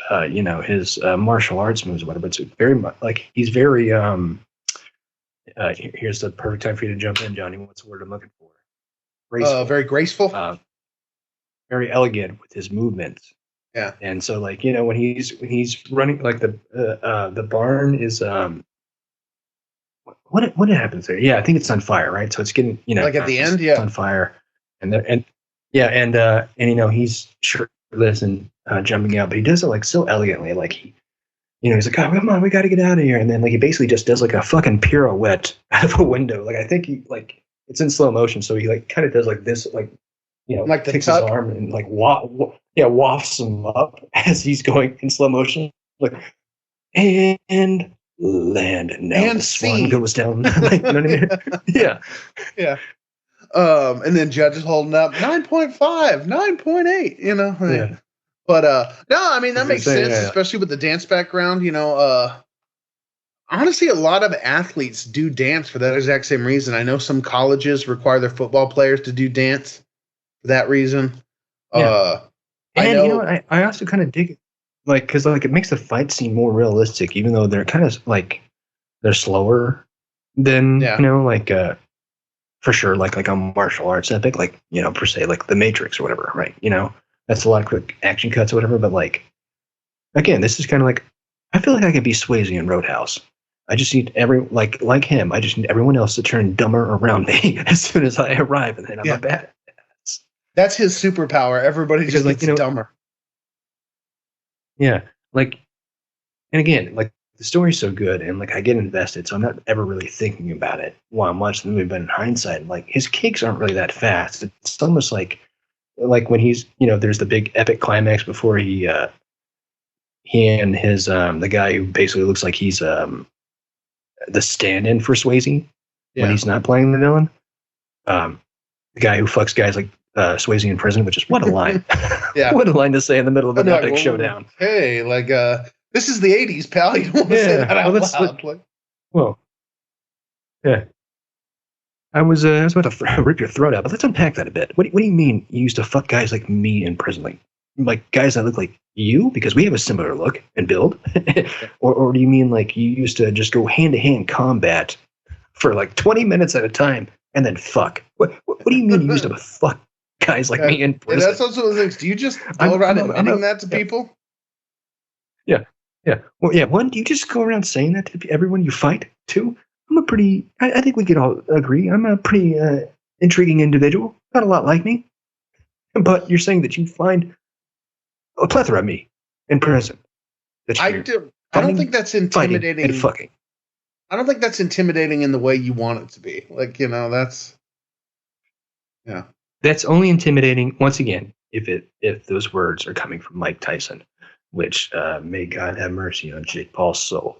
his martial arts moves or whatever. It's very much like he's very here's the perfect time for you to jump in, Johnny. What's the word I'm looking for? Graceful. Very graceful. Very elegant with his movements. Yeah. And so like when he's running, like the barn is what happens there? Yeah, I think it's on fire, right? So it's getting Like at the end, it's yeah. on fire, and he's shirtless and jumping out, but he does it like so elegantly, like he's like, oh, come on, we got to get out of here, and then like he basically just does like a fucking pirouette out of a window. Like I think he like it's in slow motion, so he like kind of does like this, like like the takes tuck? his arm and like wafts him up as he's going in slow motion, like and land, and now And the swan scene. goes down. Like, you know what I mean? Yeah. Yeah. And then judges holding up 9.5, 9.8, Yeah. But no, I mean that I was makes gonna say, sense, yeah. especially with the dance background. Honestly, a lot of athletes do dance for that exact same reason. I know some colleges require their football players to do dance for that reason. Yeah. I And know, you know what? I also kind of dig it, like, because like it makes the fight seem more realistic, even though they're kind of like they're slower than Yeah. like for sure, like a martial arts epic, like per se, like The Matrix or whatever, right? That's a lot of quick action cuts or whatever. But like again, this is kind of like I feel like I could be Swayze in Roadhouse. I just need like him. I just need everyone else to turn dumber around me as soon as I arrive, and then I'm Yeah. a bad. that's his superpower. Everybody just Because, like, gets dumber. Yeah, like, and again, like the story's so good, and like I get invested, so I'm not ever really thinking about it while I'm watching the movie. But in hindsight, like his kicks aren't really that fast. It's almost like when he's there's the big epic climax before he and his the guy who basically looks like he's the stand-in for Swayze when he's not playing the villain. The guy who fucks guys like Swayze in prison, which is what a line. Yeah. What a line to say in the middle of an Like, epic well, showdown. Hey, like this is the 80s, pal. You don't want to say that out loud. Well, yeah. I was about to rip your throat out, but let's unpack that a bit. What do you mean you used to fuck guys like me in prison? Like guys that look like you? Because we have a similar look and build. or do you mean like you used to just go hand-to-hand combat for like 20 minutes at a time and then fuck? What do you mean you used to fuck guys like me in And prison? that's also the things. Do you just go I'm- around I'm a- admitting that to yeah. people? Yeah. Well, yeah. One, do you just go around saying that to everyone you fight? Two, I think we could all agree, I'm a pretty intriguing individual. Not a lot like me. But you're saying that you find a plethora of me in prison. That I you're don't think that's fighting intimidating. and fucking. I don't think that's intimidating in the way you want it to be. Like, that's That's only intimidating, once again, if those words are coming from Mike Tyson, which may God have mercy on Jake Paul's soul.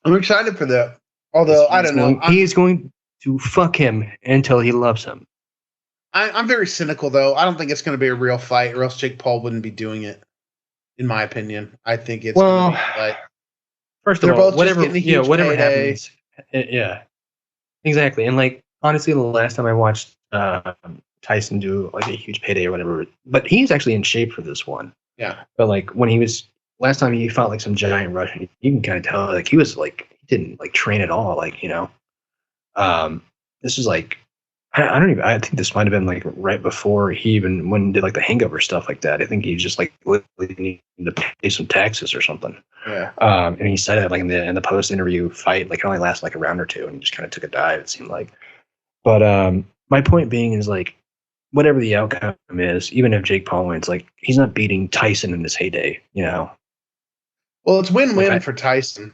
I'm excited for that. Although I don't know. He is going to fuck him until he loves him. I'm very cynical though. I don't think it's going to be a real fight, or else Jake Paul wouldn't be doing it. In my opinion, I think it's going to be a fight. First They're of all, both just getting a huge whatever payday. happens, yeah, exactly. And like honestly, the last time I watched Tyson do like a huge payday or whatever, but he's actually in shape for this one. Yeah. But like when he was last time he fought like some giant Russian, you can kind of tell like he was like he didn't like train at all. Like this was like I don't even. I think this might have been like right before he even went and did like the Hangover stuff like that. I think he just like literally needed to pay some taxes or something. Yeah. And he said it like in the post interview fight, like it only lasted like a round or two, and he just kind of took a dive. It seemed like. But my point being is like, whatever the outcome is, even if Jake Paul wins, like he's not beating Tyson in his heyday, Well, it's win-win Okay. for Tyson.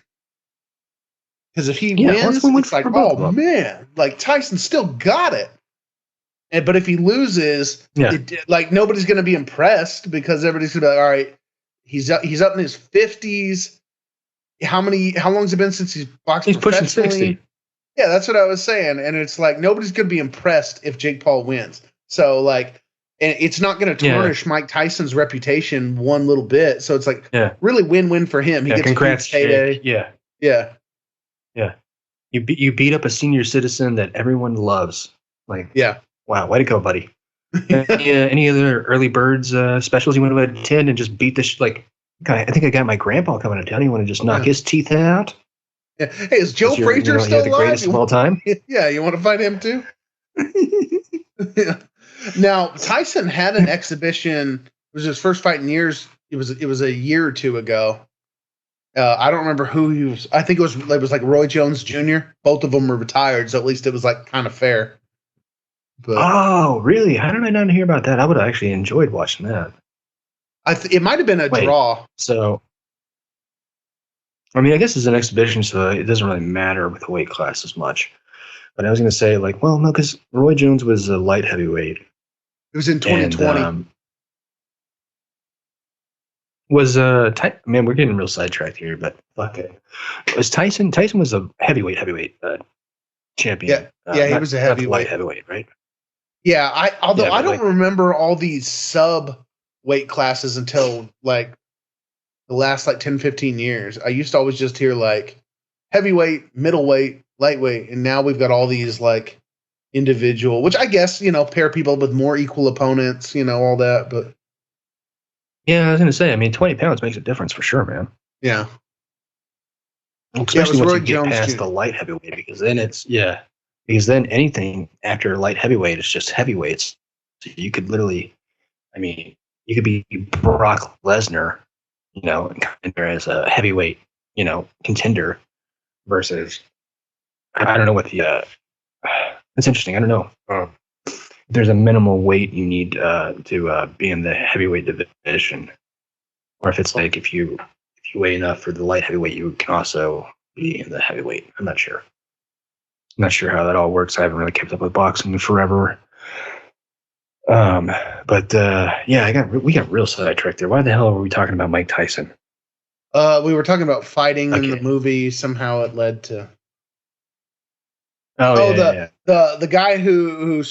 Because if he Yeah, wins, win it's like, for both of oh them. man, like Tyson still got it. But if he loses, like nobody's going to be impressed because everybody's going to be like, all right, he's up in his 50s. How long's it been since he's boxed He's pushing professionally? 60. Yeah, that's what I was saying. And it's like nobody's going to be impressed if Jake Paul wins. So like, and it's not going to tarnish Mike Tyson's reputation one little bit. So it's like really win-win for him. He gets congrats, a payday. Jake. Yeah. You beat up a senior citizen that everyone loves. Like, wow, way to go, buddy. Any other early birds specials you want to attend and just beat the I think I got my grandpa coming to town. You want to just knock his teeth out? Yeah. Hey, is Joe Frazier still the alive? Greatest of all time? Yeah, you want to fight him too? Yeah. Now Tyson had an exhibition. It was his first fight in years. It was a year or two ago. I don't remember who he was. I think it was like Roy Jones Jr. Both of them were retired, so at least it was like kind of fair. But, oh, really? How did I not hear about that? I would have actually enjoyed watching that. It might have been a draw. So, I mean, I guess it's an exhibition, so it doesn't really matter with the weight class as much. But I was going to say, like, well, no, because Roy Jones was a light heavyweight. It was in 2020. And, man, we're getting real sidetracked here, but fuck it. Was Tyson was a heavyweight champion. Yeah, he was a heavyweight. Light heavyweight, right? Yeah, I don't remember all these sub weight classes until like the last like 10, 15 years. I used to always just hear like heavyweight, middleweight, lightweight, and now we've got all these like individual, which I guess, pair people with more equal opponents, all that, but yeah, I was going to say, I mean, 20 pounds makes a difference for sure, man. Yeah. Especially once you get past the light heavyweight, because then anything after light heavyweight is just heavyweights. So you could literally, I mean, you could be Brock Lesnar, as a heavyweight, contender versus, I don't know what it's interesting. I don't know. There's a minimal weight you need to be in the heavyweight division, or if it's like if you weigh enough for the light heavyweight, you can also be in the heavyweight. I'm not sure. I'm not sure how that all works. I haven't really kept up with boxing in forever. But we got real sidetracked there. Why the hell were we talking about Mike Tyson? We were talking about fighting in the movie. Somehow it led to. The guy who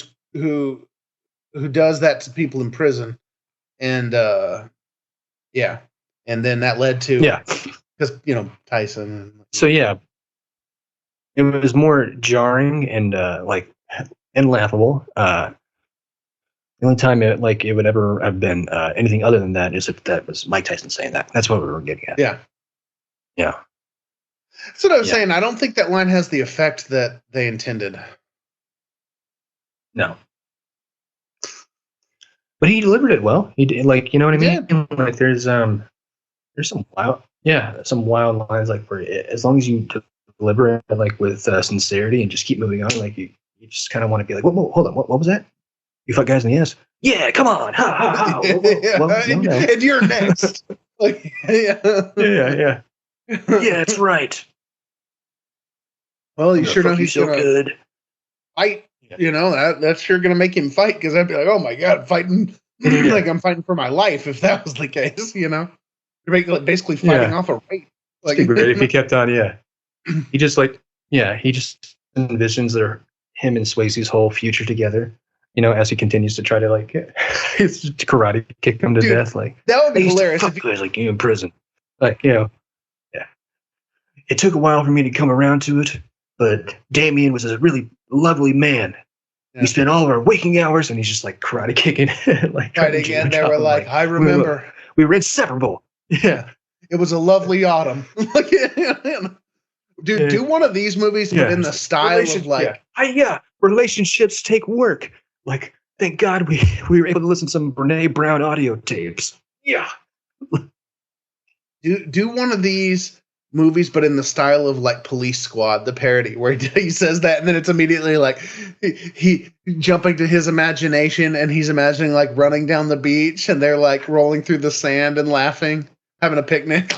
does that to people in prison, and and then that led to because Tyson. So it was more jarring and and laughable. The only time it would ever have been anything other than that is if that was Mike Tyson saying that. That's what we were getting at. Yeah. That's what I was saying. I don't think that line has the effect that they intended. No. But he delivered it well. He did, you know what I mean? Yeah. Like there's some wild lines where as long as you deliver it with sincerity and just keep moving on, you just kind of want to be like, whoa, hold on, what was that? You fuck guys in the ass? Yeah, come on, ha ha ha. And you're next. Yeah, that's right. Well, you sure know he's so good. Fight. That's sure gonna make him fight because I'd be like, oh my god, fighting like I'm fighting for my life if that was the case. You're basically fighting off a rape. Great if he kept on. He just envisions him and Swayze's whole future together. As he continues to try to karate kick him to death. That would be hilarious. Fuck guys like you in prison. It took a while for me to come around to it, but Damien was a really lovely man. Yeah. We spent all of our waking hours, and he's just karate kicking. Right again, they were like, I remember. We were inseparable. Yeah. It was a lovely autumn. Dude, do one of these movies, but in the style of relationships take work. Thank God we were able to listen to some Brene Brown audio tapes. Yeah. Do one of these movies, but in the style of Police Squad, the parody, where he says that, and then it's immediately he jumping to his imagination, and he's imagining running down the beach, and they're rolling through the sand and laughing, having a picnic.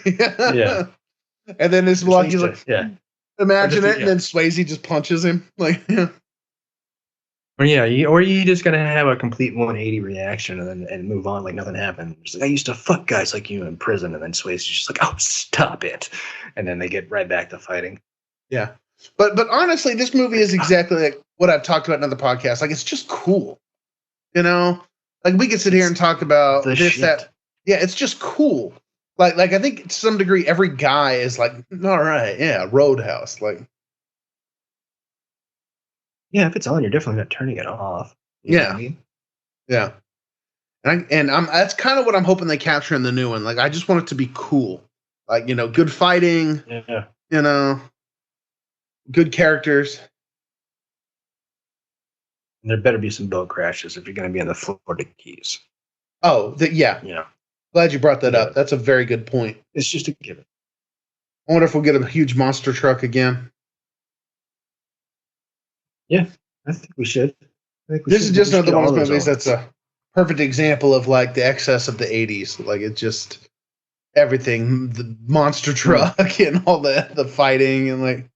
Yeah. And then it's like he's like, yeah. imagine it, and then Swayze just punches him. Like, Or you just gonna have a complete 180 reaction and move on like nothing happened. Just like, I used to fuck guys like you in prison, and then Swayze's just like, oh, stop it, and then they get right back to fighting. Yeah, but honestly, this movie is exactly like what I've talked about in other podcasts. Like, it's just cool, you know. Like, we could sit here and talk about this, shit. that. Yeah, it's just cool. Like I think to some degree, every guy is like, all right, yeah, Roadhouse. Like, yeah, if it's on, you're definitely not turning it off. You know what I mean? Yeah. And I'm that's kind of what I'm hoping they capture in the new one. Like, I just want it to be cool. Like, you know, good fighting. Yeah. You know, good characters. And there better be some boat crashes if you're going to be on the Florida Keys. Oh, yeah. Yeah. Glad you brought that up. That's a very good point. It's just a given. I wonder if we'll get a huge monster truck again. Yeah, I think we should. This is just another one of those movies that's a perfect example of like the excess of the 80s. Like, it's just everything, the monster truck and all the fighting and like.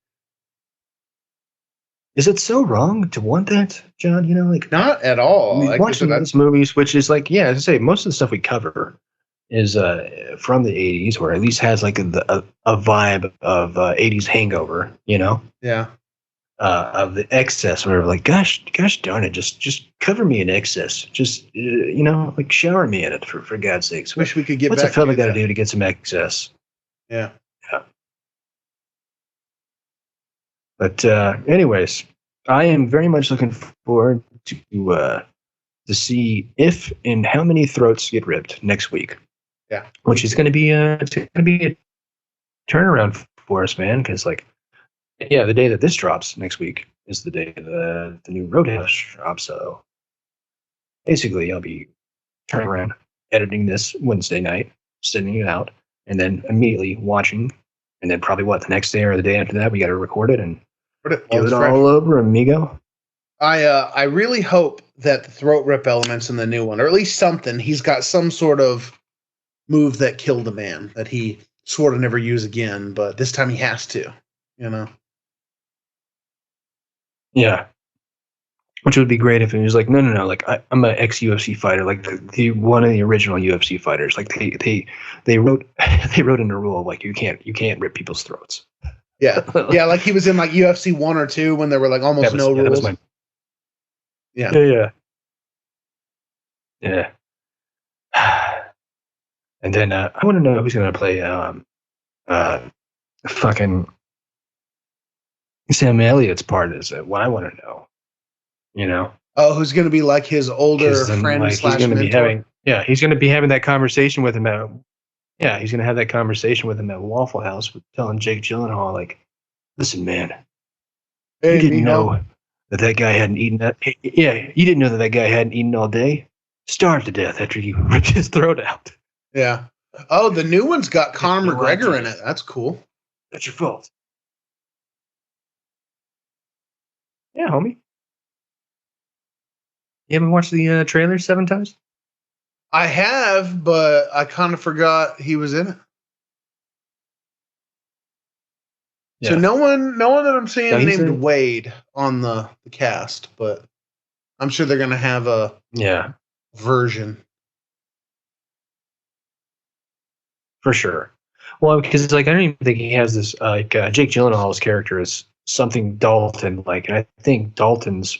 Is it so wrong to want that, John? You know, like, not at all. We watch these movies, which is like, yeah, as I say, most of the stuff we cover is from the 80s, or at least has like a vibe of 80s hangover, you know? Yeah. Of the excess, whatever. Like, gosh darn it, just cover me in excess. Just, you know, like, shower me in it, for God's sakes. Wish we could get What's back a fella to got to that. do to get some excess? Yeah. But anyways, I am very much looking forward to see if and how many throats get ripped next week. Yeah, which is going to be a turnaround for us, man. Because like, yeah, the day that this drops next week is the day the new Roadhouse drops. So basically, I'll be turning around, editing this Wednesday night, sending it out, and then immediately watching. And then probably the next day or the day after that, we got to record it and give it all over, amigo. I really hope that the throat rip elements in the new one, or at least something, he's got some sort of move that killed a man that he swore to never use again, but this time he has to, you know? Yeah. Which would be great if it was like, no, like I'm an ex-UFC fighter, like the one of the original UFC fighters. Like they wrote in the rule like you can't rip people's throats. Yeah, yeah, like he was in like UFC 1 or 2 when there were like almost no rules. Yeah. And then I want to know who's going to play fucking Sam Elliott's part. Is what I want to know. You know? Oh, who's going to be like his older friend like, slash he's gonna mentor? He's going to be having that conversation with him at. Yeah, he's going to have that conversation with him at Waffle House, telling Jake Gyllenhaal, like, "Listen, man, Hey, you didn't know that guy hadn't eaten that. Yeah, you didn't know that guy hadn't eaten all day. Starved to death after you ripped his throat out." Yeah. Oh, the new one's got Conor McGregor in it. That's cool. That's your fault. Yeah, homie. You haven't watched the trailer 7 times? I have, but I kind of forgot he was in it. Yeah. So no one that I'm seeing named Wade on the cast, but I'm sure they're gonna have a version. For sure. Well, because it's like I don't even think he has this Jake Gyllenhaal's character is something Dalton like, and I think Dalton's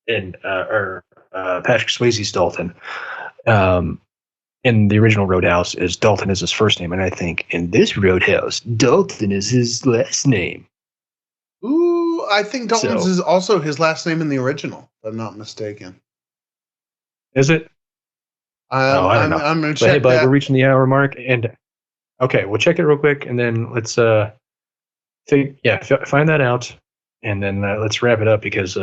in or Patrick Swayze's Dalton. In the original Roadhouse, is Dalton is his first name, and I think in this Roadhouse, Dalton is his last name. Ooh, I think Dalton's is also his last name in the original, if I'm not mistaken. Is it? I don't know. I'm gonna check. Hey, bud, we're reaching the hour mark, and okay, we'll check it real quick, and then let's find that out, and then let's wrap it up because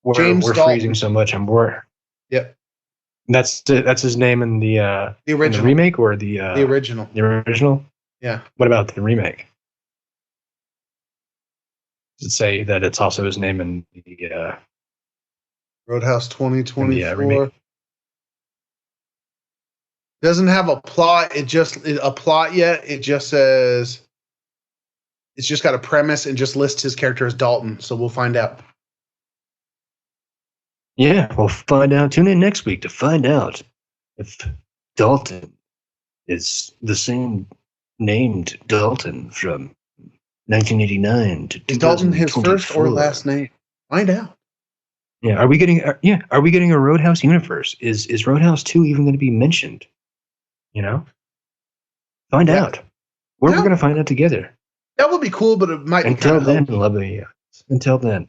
we're freezing so much. I'm bored. Yep. That's his name in the original, in the remake, or the original. The original. Yeah. What about the remake? Does it say that it's also his name in the Roadhouse 2024? Doesn't have a plot. A plot yet. It just says it's just got a premise and just lists his character as Dalton. So we'll find out. Yeah, we'll find out. Tune in next week to find out if Dalton is the same named Dalton from 1989 to 2024. Is Dalton his first or last name? Find out. Yeah, are we getting a Roadhouse universe? Is Roadhouse 2 even going to be mentioned? You know? Find out. We're going to find out together. That would be cool, but it might be Until then, hokey. love you. Until then.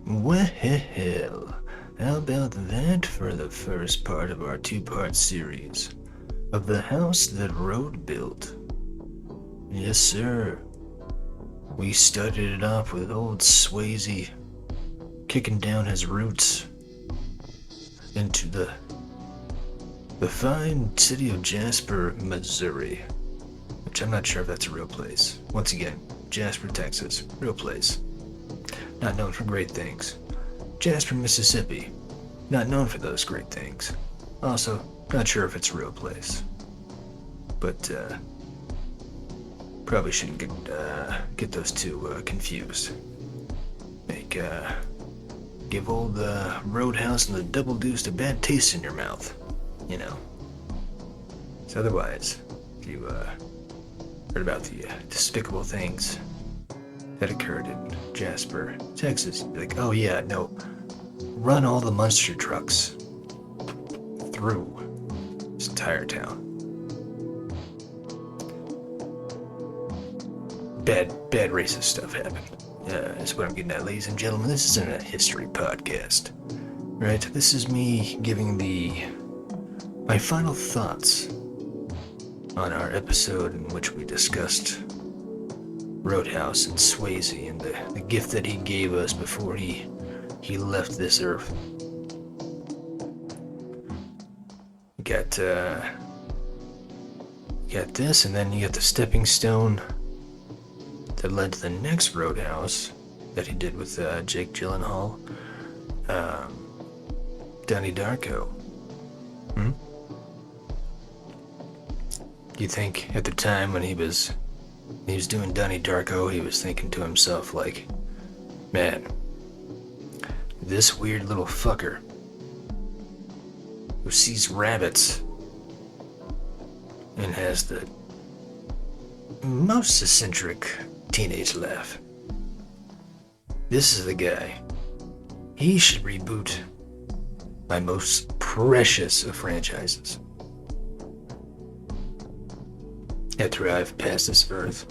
Well, how about that for the first part of our two-part series of the house that Road built? Yes, sir. We started it off with old Swayze kicking down his roots into the fine city of Jasper, Missouri, which I'm not sure if that's a real place. Once again, Jasper, Texas, real place. Not known for great things. Jasper, Mississippi, not known for those great things. Also, not sure if it's a real place. But, probably shouldn't get those two confused. Give old Roadhouse and the Double Deuce a bad taste in your mouth, you know. So otherwise, if you heard about the despicable things that occurred in Jasper, Texas, you'd be like, oh yeah, no, run all the monster trucks through this entire town. Bad racist stuff happened. That's what I'm getting at, ladies and gentlemen. This isn't a history podcast, right? This is me giving my final thoughts on our episode in which we discussed Roadhouse and Swayze and the gift that he gave us before he left this earth. You got this, and then you got the stepping stone that led to the next Roadhouse that he did with Jake Gyllenhaal, Donnie Darko. You think at the time when he was doing Donnie Darko, he was thinking to himself like, man, this weird little fucker who sees rabbits and has the most eccentric teenage laugh. This is the guy. He should reboot my most precious of franchises. After I've passed this earth.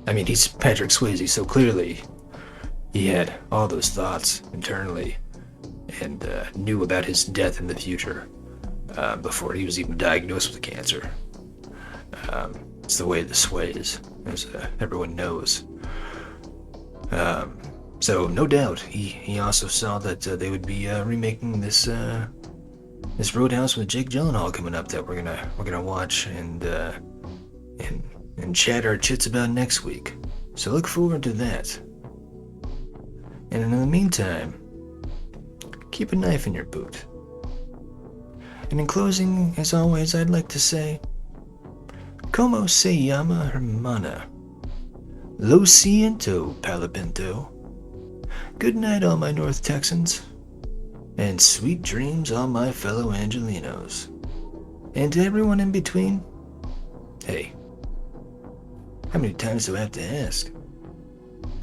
I mean, he's Patrick Swayze, so clearly he had all those thoughts internally and knew about his death in the future before he was even diagnosed with cancer. It's the way this sways, as everyone knows. So no doubt, he also saw that they would be remaking this Roadhouse with Jake Gyllenhaal coming up that we're gonna watch and chat our chits about next week. So look forward to that. And in the meantime, keep a knife in your boot. And in closing, as always, I'd like to say, como se llama hermana? Lo siento, palapinto. Good night, all my North Texans. And sweet dreams, all my fellow Angelinos. And to everyone in between, hey, how many times do I have to ask?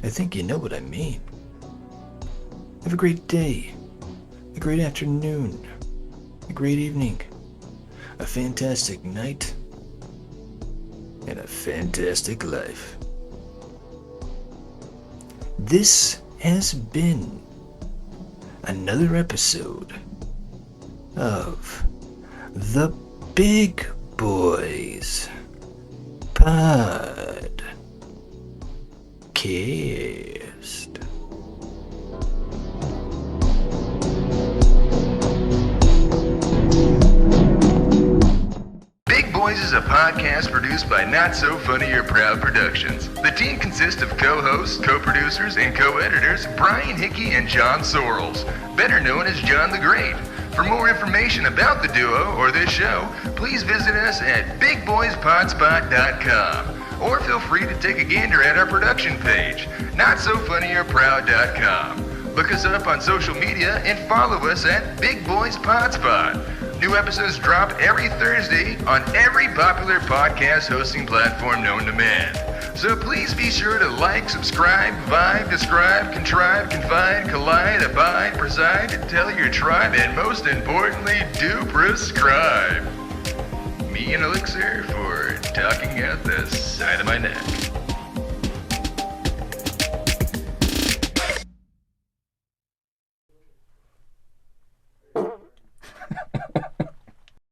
I think you know what I mean. Have a great day, a great afternoon, a great evening, a fantastic night, and a fantastic life. This has been another episode of the Big Boys Podcast. is a podcast produced by Not So Funny or Proud Productions. The team consists of co-hosts, co-producers, and co-editors Brian Hickey and John Sorrells, better known as John the Great. For more information about the duo or this show, please visit us at bigboyspodspot.com. Or feel free to take a gander at our production page, notsofunnyorproud.com. Look us up on social media and follow us at Big Boys Podspot. New episodes drop every Thursday on every popular podcast hosting platform known to man. So please be sure to like, subscribe, vibe, describe, contrive, confide, collide, abide, preside, tell your tribe, and most importantly, do prescribe. Me an elixir for talking out the side of my neck.